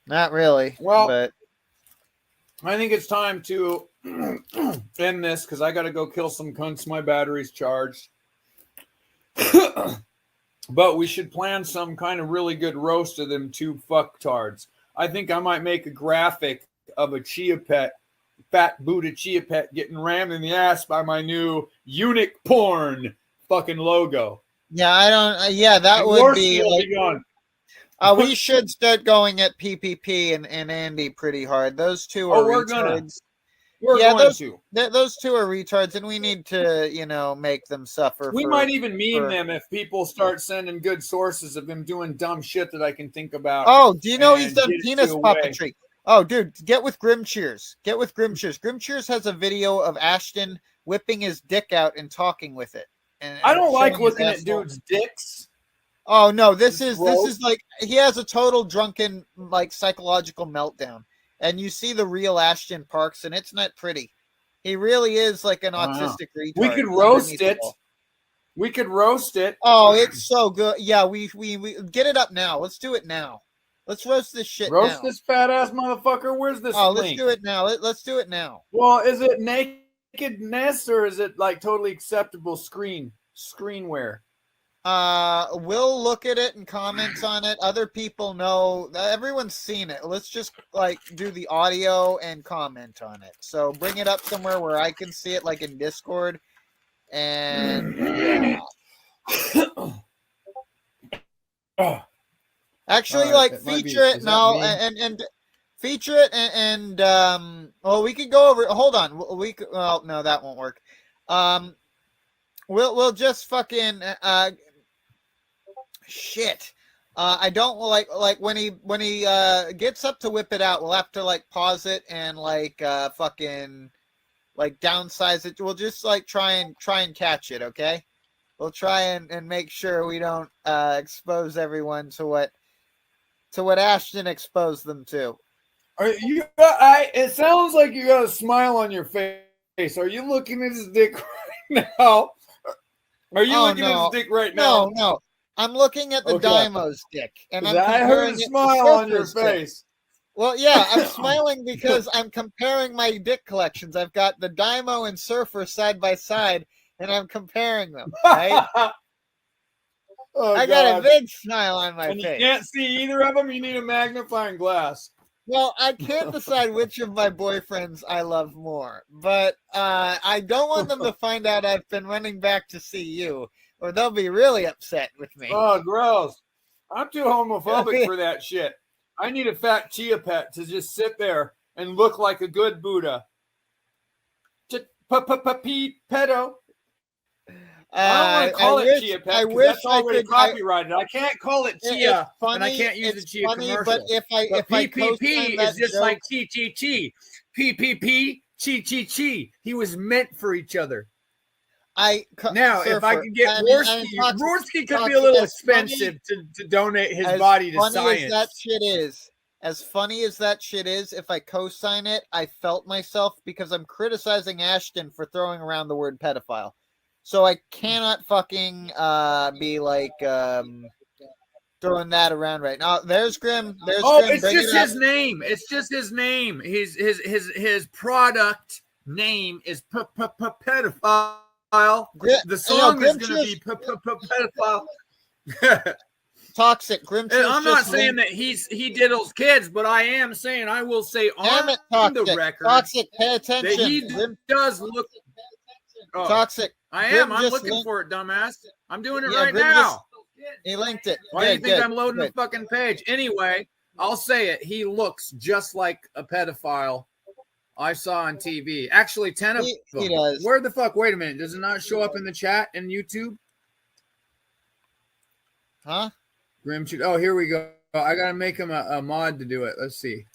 Not really. Well, but I think it's time to end this because I got to go kill some cunts. My battery's charged. But we should plan some kind of really good roast of them 2 fucktards. I think I might make a graphic of a chia pet, fat Buddha chia pet getting rammed in the ass by my new eunuch porn fucking logo. Yeah, I don't. Yeah, that would be. Like, we should start going at PPP and Andy pretty hard. Those 2 are retards. Those 2 are retards, and we need to, make them suffer. We might even meme them if people start sending good sources of them doing dumb shit that I can think about. Oh, do you know he's done penis puppetry? Oh, dude, get with grimmcheerz. Grimmcheerz has a video of Ashton whipping his dick out and talking with it. And I don't like looking at dudes' dicks. Oh no, this is like he has a total drunken like psychological meltdown. And you see the real Ashton Parks, and it's not pretty. He really is like an autistic retard. We could roast it. We could roast it. Oh, it's so good. Yeah, we get it up now. Let's do it now. Let's roast this shit Roast now. this fat ass motherfucker. Where's this Oh, link? let's do it now. Let's do it now. Well, is it nakedness or is it like totally acceptable screenware? We'll look at it and comment on it. Other people know. Everyone's seen it. Let's just like do the audio and comment on it. So bring it up somewhere where I can see it, like in Discord. And actually, like feature it now and feature it and well, we could go over. Hold on, well, no, that won't work. We'll just fucking shit. I don't like when he gets up to whip it out. We'll have to like pause it and like fucking like downsize it. We'll just like try and catch it. Okay, we'll try and make sure we don't expose everyone to what Ashton exposed them to. Are you? It sounds like you got a smile on your face. Are you looking at his dick right now? Are you looking at his dick right now? No. I'm looking at the Dymo's dick, and I heard a smile on your face. Well, yeah, I'm smiling because I'm comparing my dick collections. I've got the Dymo and Surfer side by side, and I'm comparing them. Right? I got a big smile on my face. You can't see either of them. You need a magnifying glass. Well, I can't decide which of my boyfriends I love more, but I don't want them to find out I've been running back to see you, or they'll be really upset with me. Oh, gross. I'm too homophobic for that shit. I need a fat chia pet to just sit there and look like a good Buddha. Pedo. I don't want to call it chia pet because that's already copyrighted. I can't call it chia, and I can't use the chia commercial. But if PPP is just like chi. PPP, chi. He was meant for each other. If I could get Rorsky could be a little expensive to donate his body to science. As funny as that shit is, if I co-sign it, I felt myself because I'm criticizing Ashton for throwing around the word pedophile. So I cannot fucking be like throwing that around right now. There's Grim. Grim. It's just his name. It's just his name. His product name is pedophile. The song is going to be pedophile. Toxic. Grimmcheerz. I'm not saying that he diddles kids, but I am saying I will say on the record Toxic, pay attention. That he does look Toxic. I am. I'm looking for it, dumbass. I'm doing it right now. He linked it. Why do you think I'm loading the fucking page? Anyway, I'll say it. He looks just like a pedophile I saw on TV. Actually, 10 of them. He does. Where the fuck? Wait a minute. Does it not show up in the chat in YouTube? Huh? Grimmcheerz. Oh, here we go. I got to make him a mod to do it. Let's see.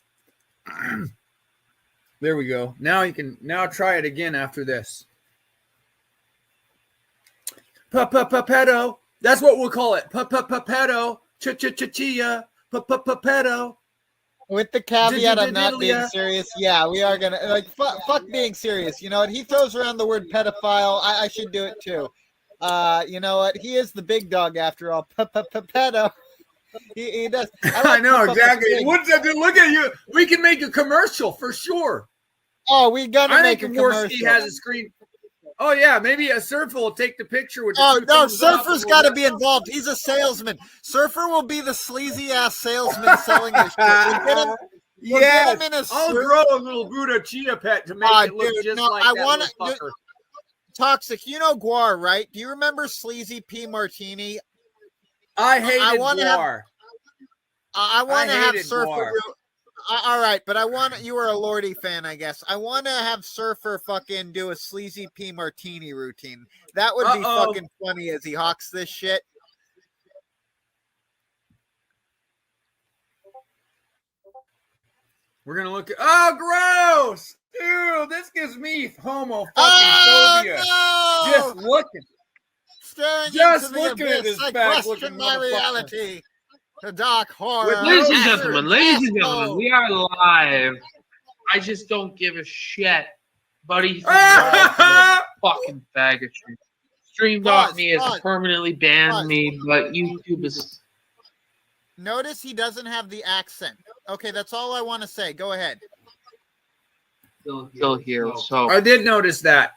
There we go. Now you can try it again after this. Pedo. That's what we'll call it. Pedo. Chia. Pedo. With the caveat of not being serious, yeah, we are gonna like fuck being serious. You know what? He throws around the word pedophile. I should do it too. You know what? He is the big dog after all. Pedo. He does. I know exactly. What's that? Look at you. We can make a commercial for sure. Oh, we gotta make a commercial. He has a screen. Oh yeah, maybe a Surfer will take the picture with. Surfer's got to be involved. He's a salesman. Surfer will be the sleazy ass salesman selling this shit. I'll grow a little Buddha chia pet to make it look just like that fucker. Toxic, you know Guar, right? Do you remember Sleazy P Martini? I hated Guar. I want to have Surfer. All right, but you were a Lordy fan, I guess. I want to have Surfer fucking do a Sleazy P Martini routine. That would be fucking funny as he hawks this shit. We're going to look at... Oh, gross! Dude, this gives me homo fucking phobia. No! Just looking. Just looking at this fat looking my reality. The dark horror. Ladies and gentlemen, we are live. I just don't give a shit, buddy. Fucking faggotry. Stream.me has permanently banned me, but YouTube is. Notice he doesn't have the accent. Okay, that's all I want to say. Go ahead. Still here. So I did notice that.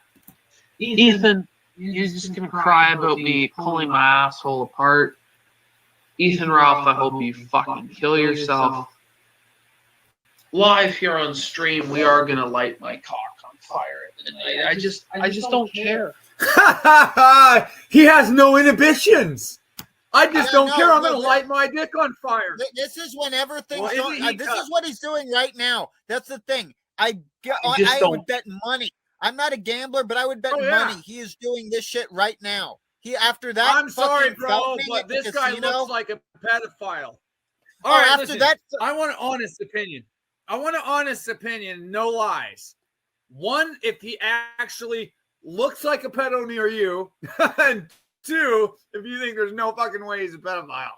Ethan, you're just gonna cry about me pulling my asshole apart. Ethan Ralph, I hope you fucking kill yourself. Live here on stream, we are gonna light my cock on fire. And I just don't care. He has no inhibitions. I just don't care. I'm gonna light my dick on fire. This is whenever things Well, don't. This is what he's doing right now. That's the thing. I would bet money. I'm not a gambler, but I would bet money he is doing this shit right now. He after that. I'm sorry, bro, but this guy looks like a pedophile. All right, after listen, that, I want an honest opinion. I want an honest opinion, no lies. One, if he actually looks like a pedo near you, and two, if you think there's no fucking way he's a pedophile.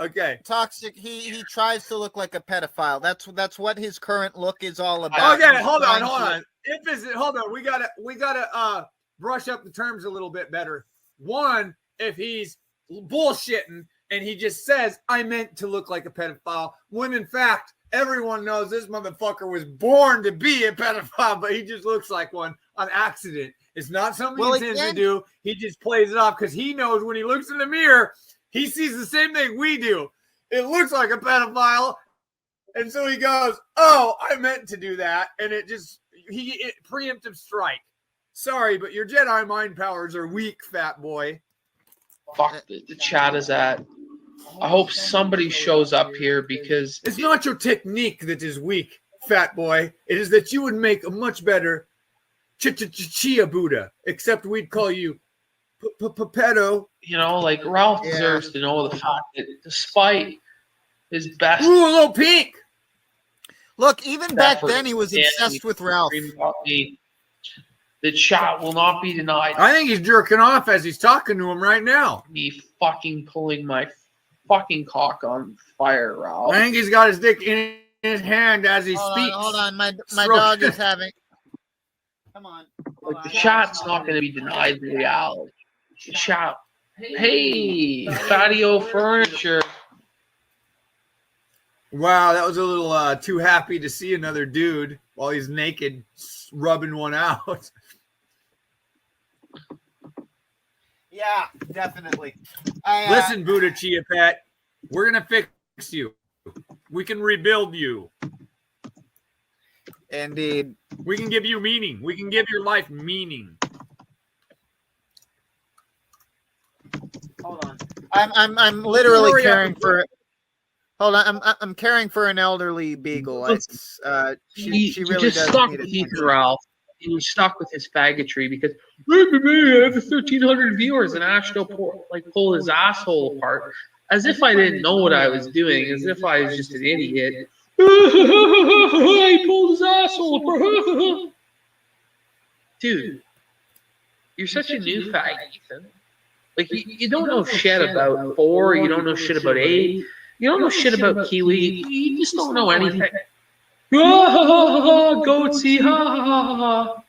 Okay. Toxic. He tries to look like a pedophile. That's what his current look is all about. Okay, hold on. Hold on. We gotta brush up the terms a little bit better. One, if he's bullshitting and he just says, I meant to look like a pedophile, when in fact, everyone knows this motherfucker was born to be a pedophile, but he just looks like one on accident. It's not something he intends to do. He just plays it off because he knows when he looks in the mirror, he sees the same thing we do. It looks like a pedophile. And so he goes, oh, I meant to do that. And it preemptive strike. Sorry, but your Jedi mind powers are weak, fat boy. Fuck, the chat is at. I hope somebody shows up here because it's not your technique that is weak, fat boy. It is that you would make a much better Chia Buddha, except we'd call you pedo. You know, like Ralph deserves to know the fact that despite his best. Ooh, a little pink. Look, even back then he was obsessed with Ralph. The chat will not be denied. I think he's jerking off as he's talking to him right now. Me fucking pulling my fucking cock on fire, Ralph. I think he's got his dick in his hand as he speaks. Hold on. My dog is having. Come on. Like, the chat's not going to be denied the reality. The chat. Hey, Fatio Furniture. Wow, that was a little too happy to see another dude while he's naked rubbing one out. Yeah, definitely. Listen, Buddha Chia Pet, we're going to fix you. We can rebuild you. Indeed. We can give you meaning. We can give your life meaning. Hold on. I'm literally caring for. Hold on. I'm caring for an elderly beagle. She really just does stuck need with attention. Ethan Ralph. He was stuck with his faggotry because I have 1,300 viewers and Ashton pull his asshole apart as if I didn't know what I was doing, as if I was just an idiot. He pulled his asshole apart. Dude, you're such a new fag, Ethan. Like, you don't know shit about 4, you don't know shit about 8, you don't know shit about Kiwi, you just don't know anything. Goatsy, ha ha ha.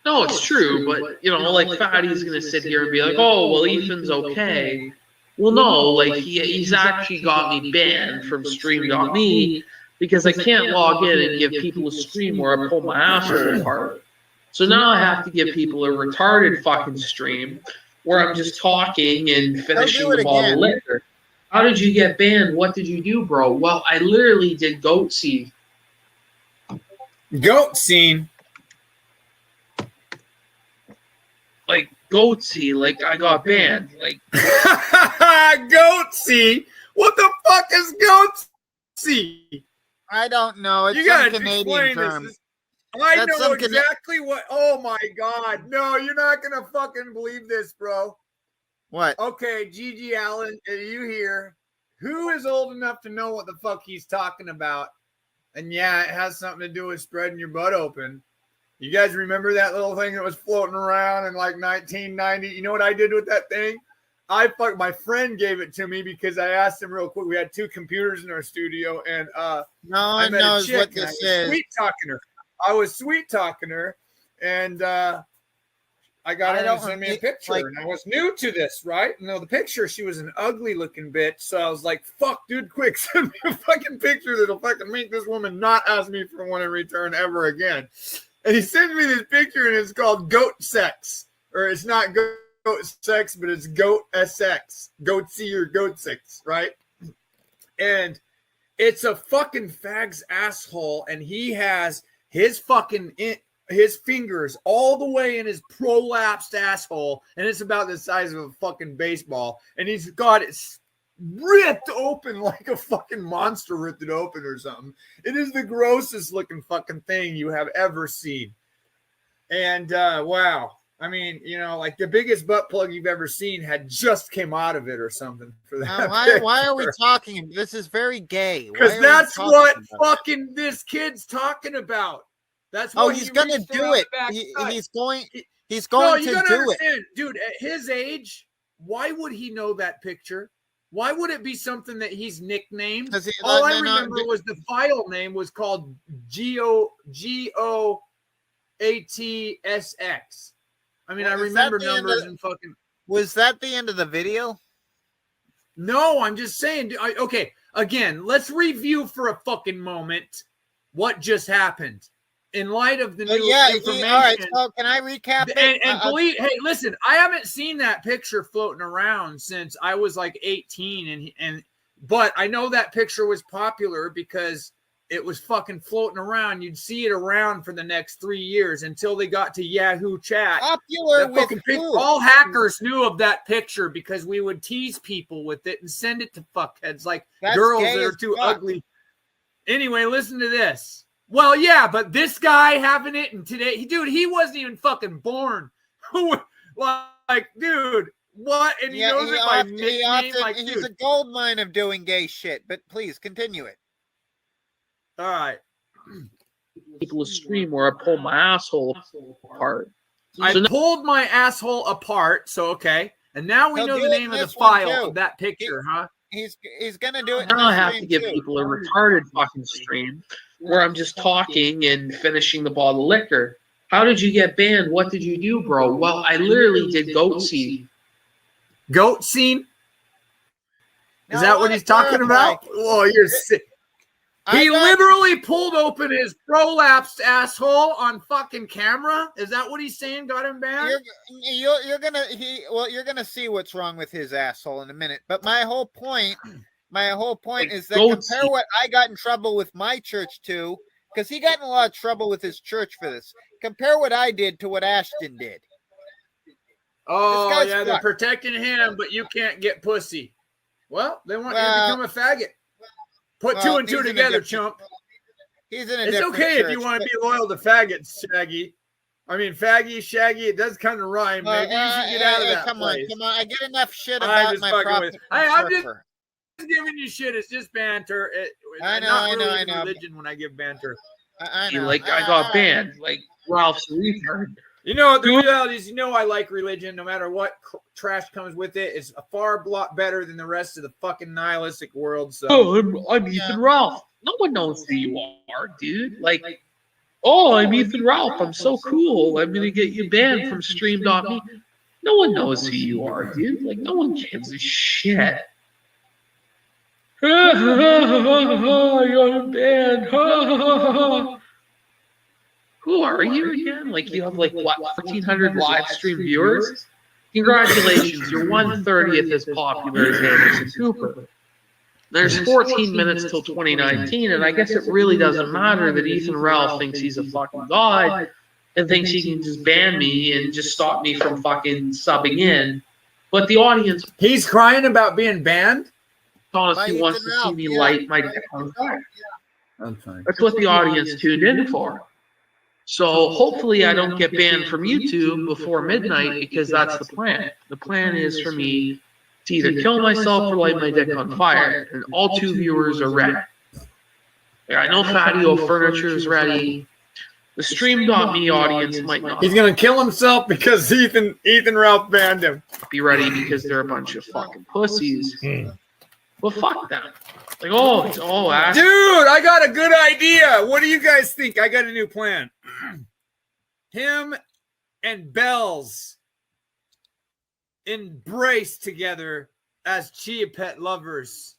No, it's true, but you know, like Fatty's gonna sit here and be like, "Oh, well, Ethan's okay." Well, no, like he's actually got me banned from Stream.me because I can't log in and give people a stream where I pull my asshole apart. So now I have to give people a retarded fucking stream where I'm just talking and finishing the bottle of liquor. How did you get banned? What did you do, bro? Well, I literally did goat scene. Goat scene? Like, goatsy, like I got banned. Like, goatsy? What the fuck is goatsy? I don't know. It's you some Canadian term. I know exactly what. Oh my god! No, you're not gonna fucking believe this, bro. What? Okay, Gigi Allen, are you here? Who is old enough to know what the fuck he's talking about? And yeah, it has something to do with spreading your butt open. You guys remember that little thing that was floating around in like 1990? You know what I did with that thing? my friend gave it to me because I asked him real quick. We had 2 computers in our studio, and no I one met knows a chick, what this is. I was sweet talking her, and I got her to send me a picture, and I was new to this, right? No, the picture, she was an ugly looking bitch, so I was like, fuck, dude, quick, send me a fucking picture that'll fucking make this woman not ask me for one in return ever again. And he sent me this picture, and it's called Goat Sex, or it's not Goat Sex, but it's Goat SX, Goatsy or Goat Sex, right? And it's a fucking fag's asshole, and he has his fucking his fingers all the way in his prolapsed asshole, and it's about the size of a fucking baseball, and he's got it ripped open like a fucking monster ripped it open or something. It is the grossest looking fucking thing you have ever seen. And wow, I mean, you know, like the biggest butt plug you've ever seen had just came out of it or something. For that, why are we talking? This is very gay. Because that's what fucking this kid's talking about. That's what he's gonna do it. He's going to do it, dude. At his age, why would he know that picture? Why would it be something that he's nicknamed? All I remember was the file name was called GOATSX. I mean, I remember numbers and fucking. Was that the end of the video? No, I'm just saying. Okay, again, let's review for a fucking moment what just happened. In light of the new information. All right, so can I recap it? And believe, hey, listen, I haven't seen that picture floating around since I was like 18, but I know that picture was popular because it was fucking floating around. You'd see it around for the next 3 years until they got to Yahoo Chat. Popular with who? All hackers knew of that picture because we would tease people with it and send it to fuckheads like girls that are too ugly. Anyway, listen to this. Well, yeah, but this guy having it, and today, dude, he wasn't even fucking born. Like, dude, what? And he knows it by nickname. Like, he's a gold mine of doing gay shit. But please continue it. All right. People to stream where I pull my asshole apart. I pulled my asshole apart. So okay, and now we know the name of the file of that picture, huh? He's gonna do it. Now I have to give people a retarded fucking stream where I'm just talking and finishing the bottle of liquor. How did you get banned? What did you do, bro? Well, I literally did goat scene. Goat scene? Is that what he's talking about? Oh, you're sick. He literally pulled open his prolapsed asshole on fucking camera. Is that what he's saying got him banned? You're gonna see what's wrong with his asshole in a minute. But my whole point is that compare what I got in trouble with my church to, because he got in a lot of trouble with his church for this. Compare what I did to what Ashton did. Oh yeah, they're protecting him, but you can't get pussy. Well, they want you to become a faggot. Put 2 and 2 together, chump. He's in a It's okay if you want to be loyal to faggots, Shaggy. I mean, faggy, Shaggy, it does kind of rhyme. Maybe you should get out of that place. Come on. I get enough shit about my prophet. I'm just giving you shit. It's just banter. I know. Religion when I give banter. I know. Like, I got banned. Like, Ralph's retard. You know, the reality is, I like religion. No matter what trash comes with it, it's a far lot better than the rest of the fucking nihilistic world. So. Oh, I'm Ethan Ralph. No one knows who you are, dude. Like, oh, I'm Ethan Ralph. I'm so cool. I'm going to get you banned from stream.me. No one knows who you are, dude. Like, no one gives a shit. You're banned. Who are you again? Like, you have, like, what, 1,400 live stream viewers? Congratulations, you're 1/30th as popular as Anderson Cooper. There's 14 minutes till 2019, and I guess it really doesn't matter that Ethan Ralph thinks he's a fucking god and thinks he can just ban me and just stop me from fucking subbing in. But the audience... He's crying about being banned? Honestly wants to see me light my dick on fire. That's what the audience tuned in for. So hopefully I don't get banned from YouTube before midnight, because that's the plan. The plan is for me to either kill myself or light my dick on fire, and all 2 viewers are ready. I know Fatio Furniture is ready. The stream.me audience might not He's gonna kill himself because Ethan Ralph banned him. be ready because they're a bunch of fucking pussies. Well, fuck them. Like, oh, it's all ass. Dude, I got a good idea. What do you guys think? I got a new plan. Him and Bells embrace together as chia pet lovers.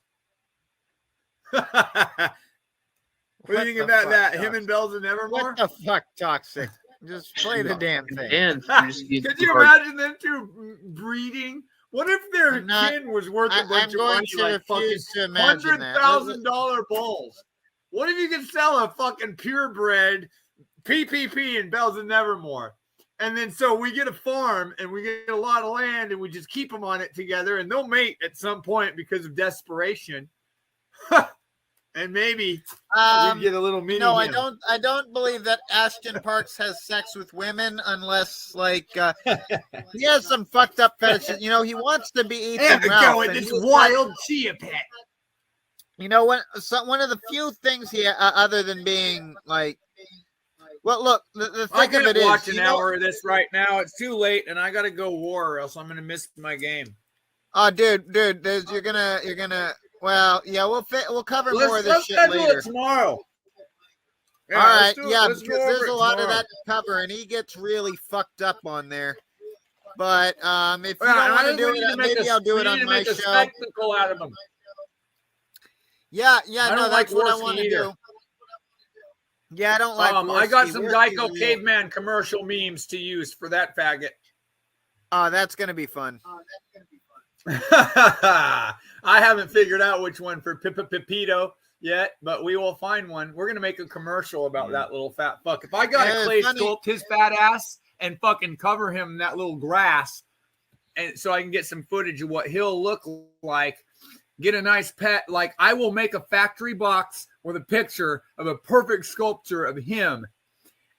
What do you think about that? Him and Bells of Nevermore? What the fuck, Toxic? Just play the damn thing. And Could you imagine them two breeding? What if their kin was worth a bunch of money, like fucking $100,000 bulls? What if you could sell a fucking purebred PPP in Bells of Nevermore? And then so we get a farm and we get a lot of land and we just keep them on it together and they'll mate at some point because of desperation. And maybe we get a little mini. No, I don't believe that Ashton Parks has sex with women unless like he has some fucked up fetishes. You know, he wants to be Ethan Ralph. And this wild chia pet. You know what? One of the few things he other than being like, well, look, the thing of it is, watch an hour of this right now. It's too late, and I gotta go war, or else I'm gonna miss my game. Oh, dude, you're gonna. Well, yeah, we'll cover more of this shit later. Let's do it tomorrow. Yeah, all right, because there's a lot of that to cover, and he gets really fucked up on there. But if you don't want to do it, maybe I'll do it on my show. Spectacle out of him. Yeah, no, that's what I want to do. Yeah, I don't like. I got some Geico caveman commercial memes to use for that faggot. Oh, that's gonna be fun. I haven't figured out which one for pedo yet, but we will find one. We're gonna make a commercial about that little fat fuck. If I got to clay sculpt his fat ass and fucking cover him in that little grass, and so I can get some footage of what he'll look like, get a nice pet. Like I will make a factory box with a picture of a perfect sculpture of him,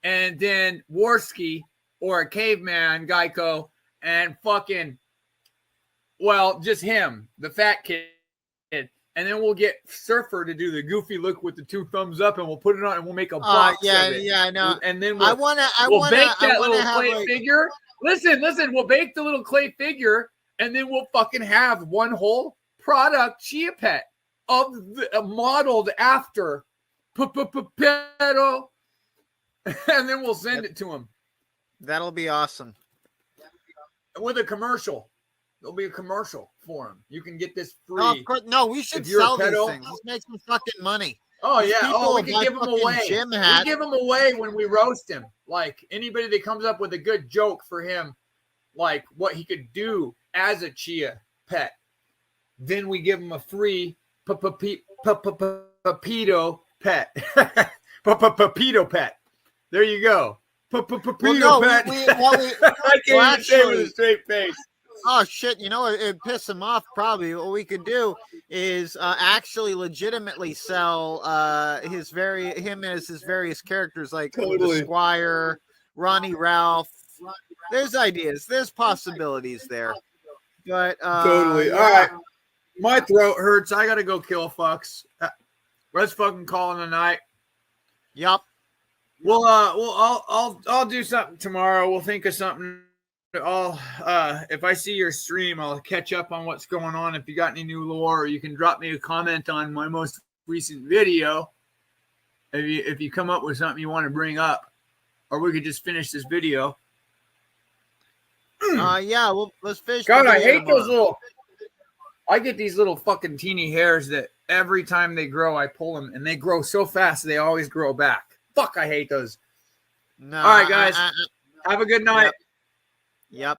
and then Warski or a caveman Geico and fucking. Well, just him, the fat kid. And then we'll get Surfer to do the goofy look with the two thumbs up, and we'll put it on, and we'll make a box of it. Yeah, I know. And then we'll bake that little clay figure. Listen, we'll bake the little clay figure, and then we'll fucking have one whole product chia pet of modeled after pedo, and then we'll send it to him. That'll be awesome. With a commercial. There'll be a commercial for him. You can get this free. No, of course, no, we should sell these things. Let's make some fucking money. Oh, yeah. Oh, we can give them away. We give them away when we roast him. Like, anybody that comes up with a good joke for him, like what he could do as a chia pet, then we give him a free pedo pet. Pedo pet. There you go. Pedo pet. I can't even say it with a straight face. Oh shit! You know it'd piss him off. Probably what we could do is actually legitimately sell him as his various characters, like the Squire, Ronnie Ralph. There's ideas. There's possibilities there. But totally. All right. My throat hurts. I gotta go kill fucks. Let's fucking call it a night. Yup. Well, I'll do something tomorrow. We'll think of something. If I see your stream, I'll catch up on what's going on. If you got any new lore, or you can drop me a comment on my most recent video. If you come up with something you want to bring up, or we could just finish this video. Yeah, let's finish. God, I hate those little. I get these little fucking teeny hairs that every time they grow, I pull them, and they grow so fast they always grow back. Fuck, I hate those. No. All right, guys. Have a good night. Yep.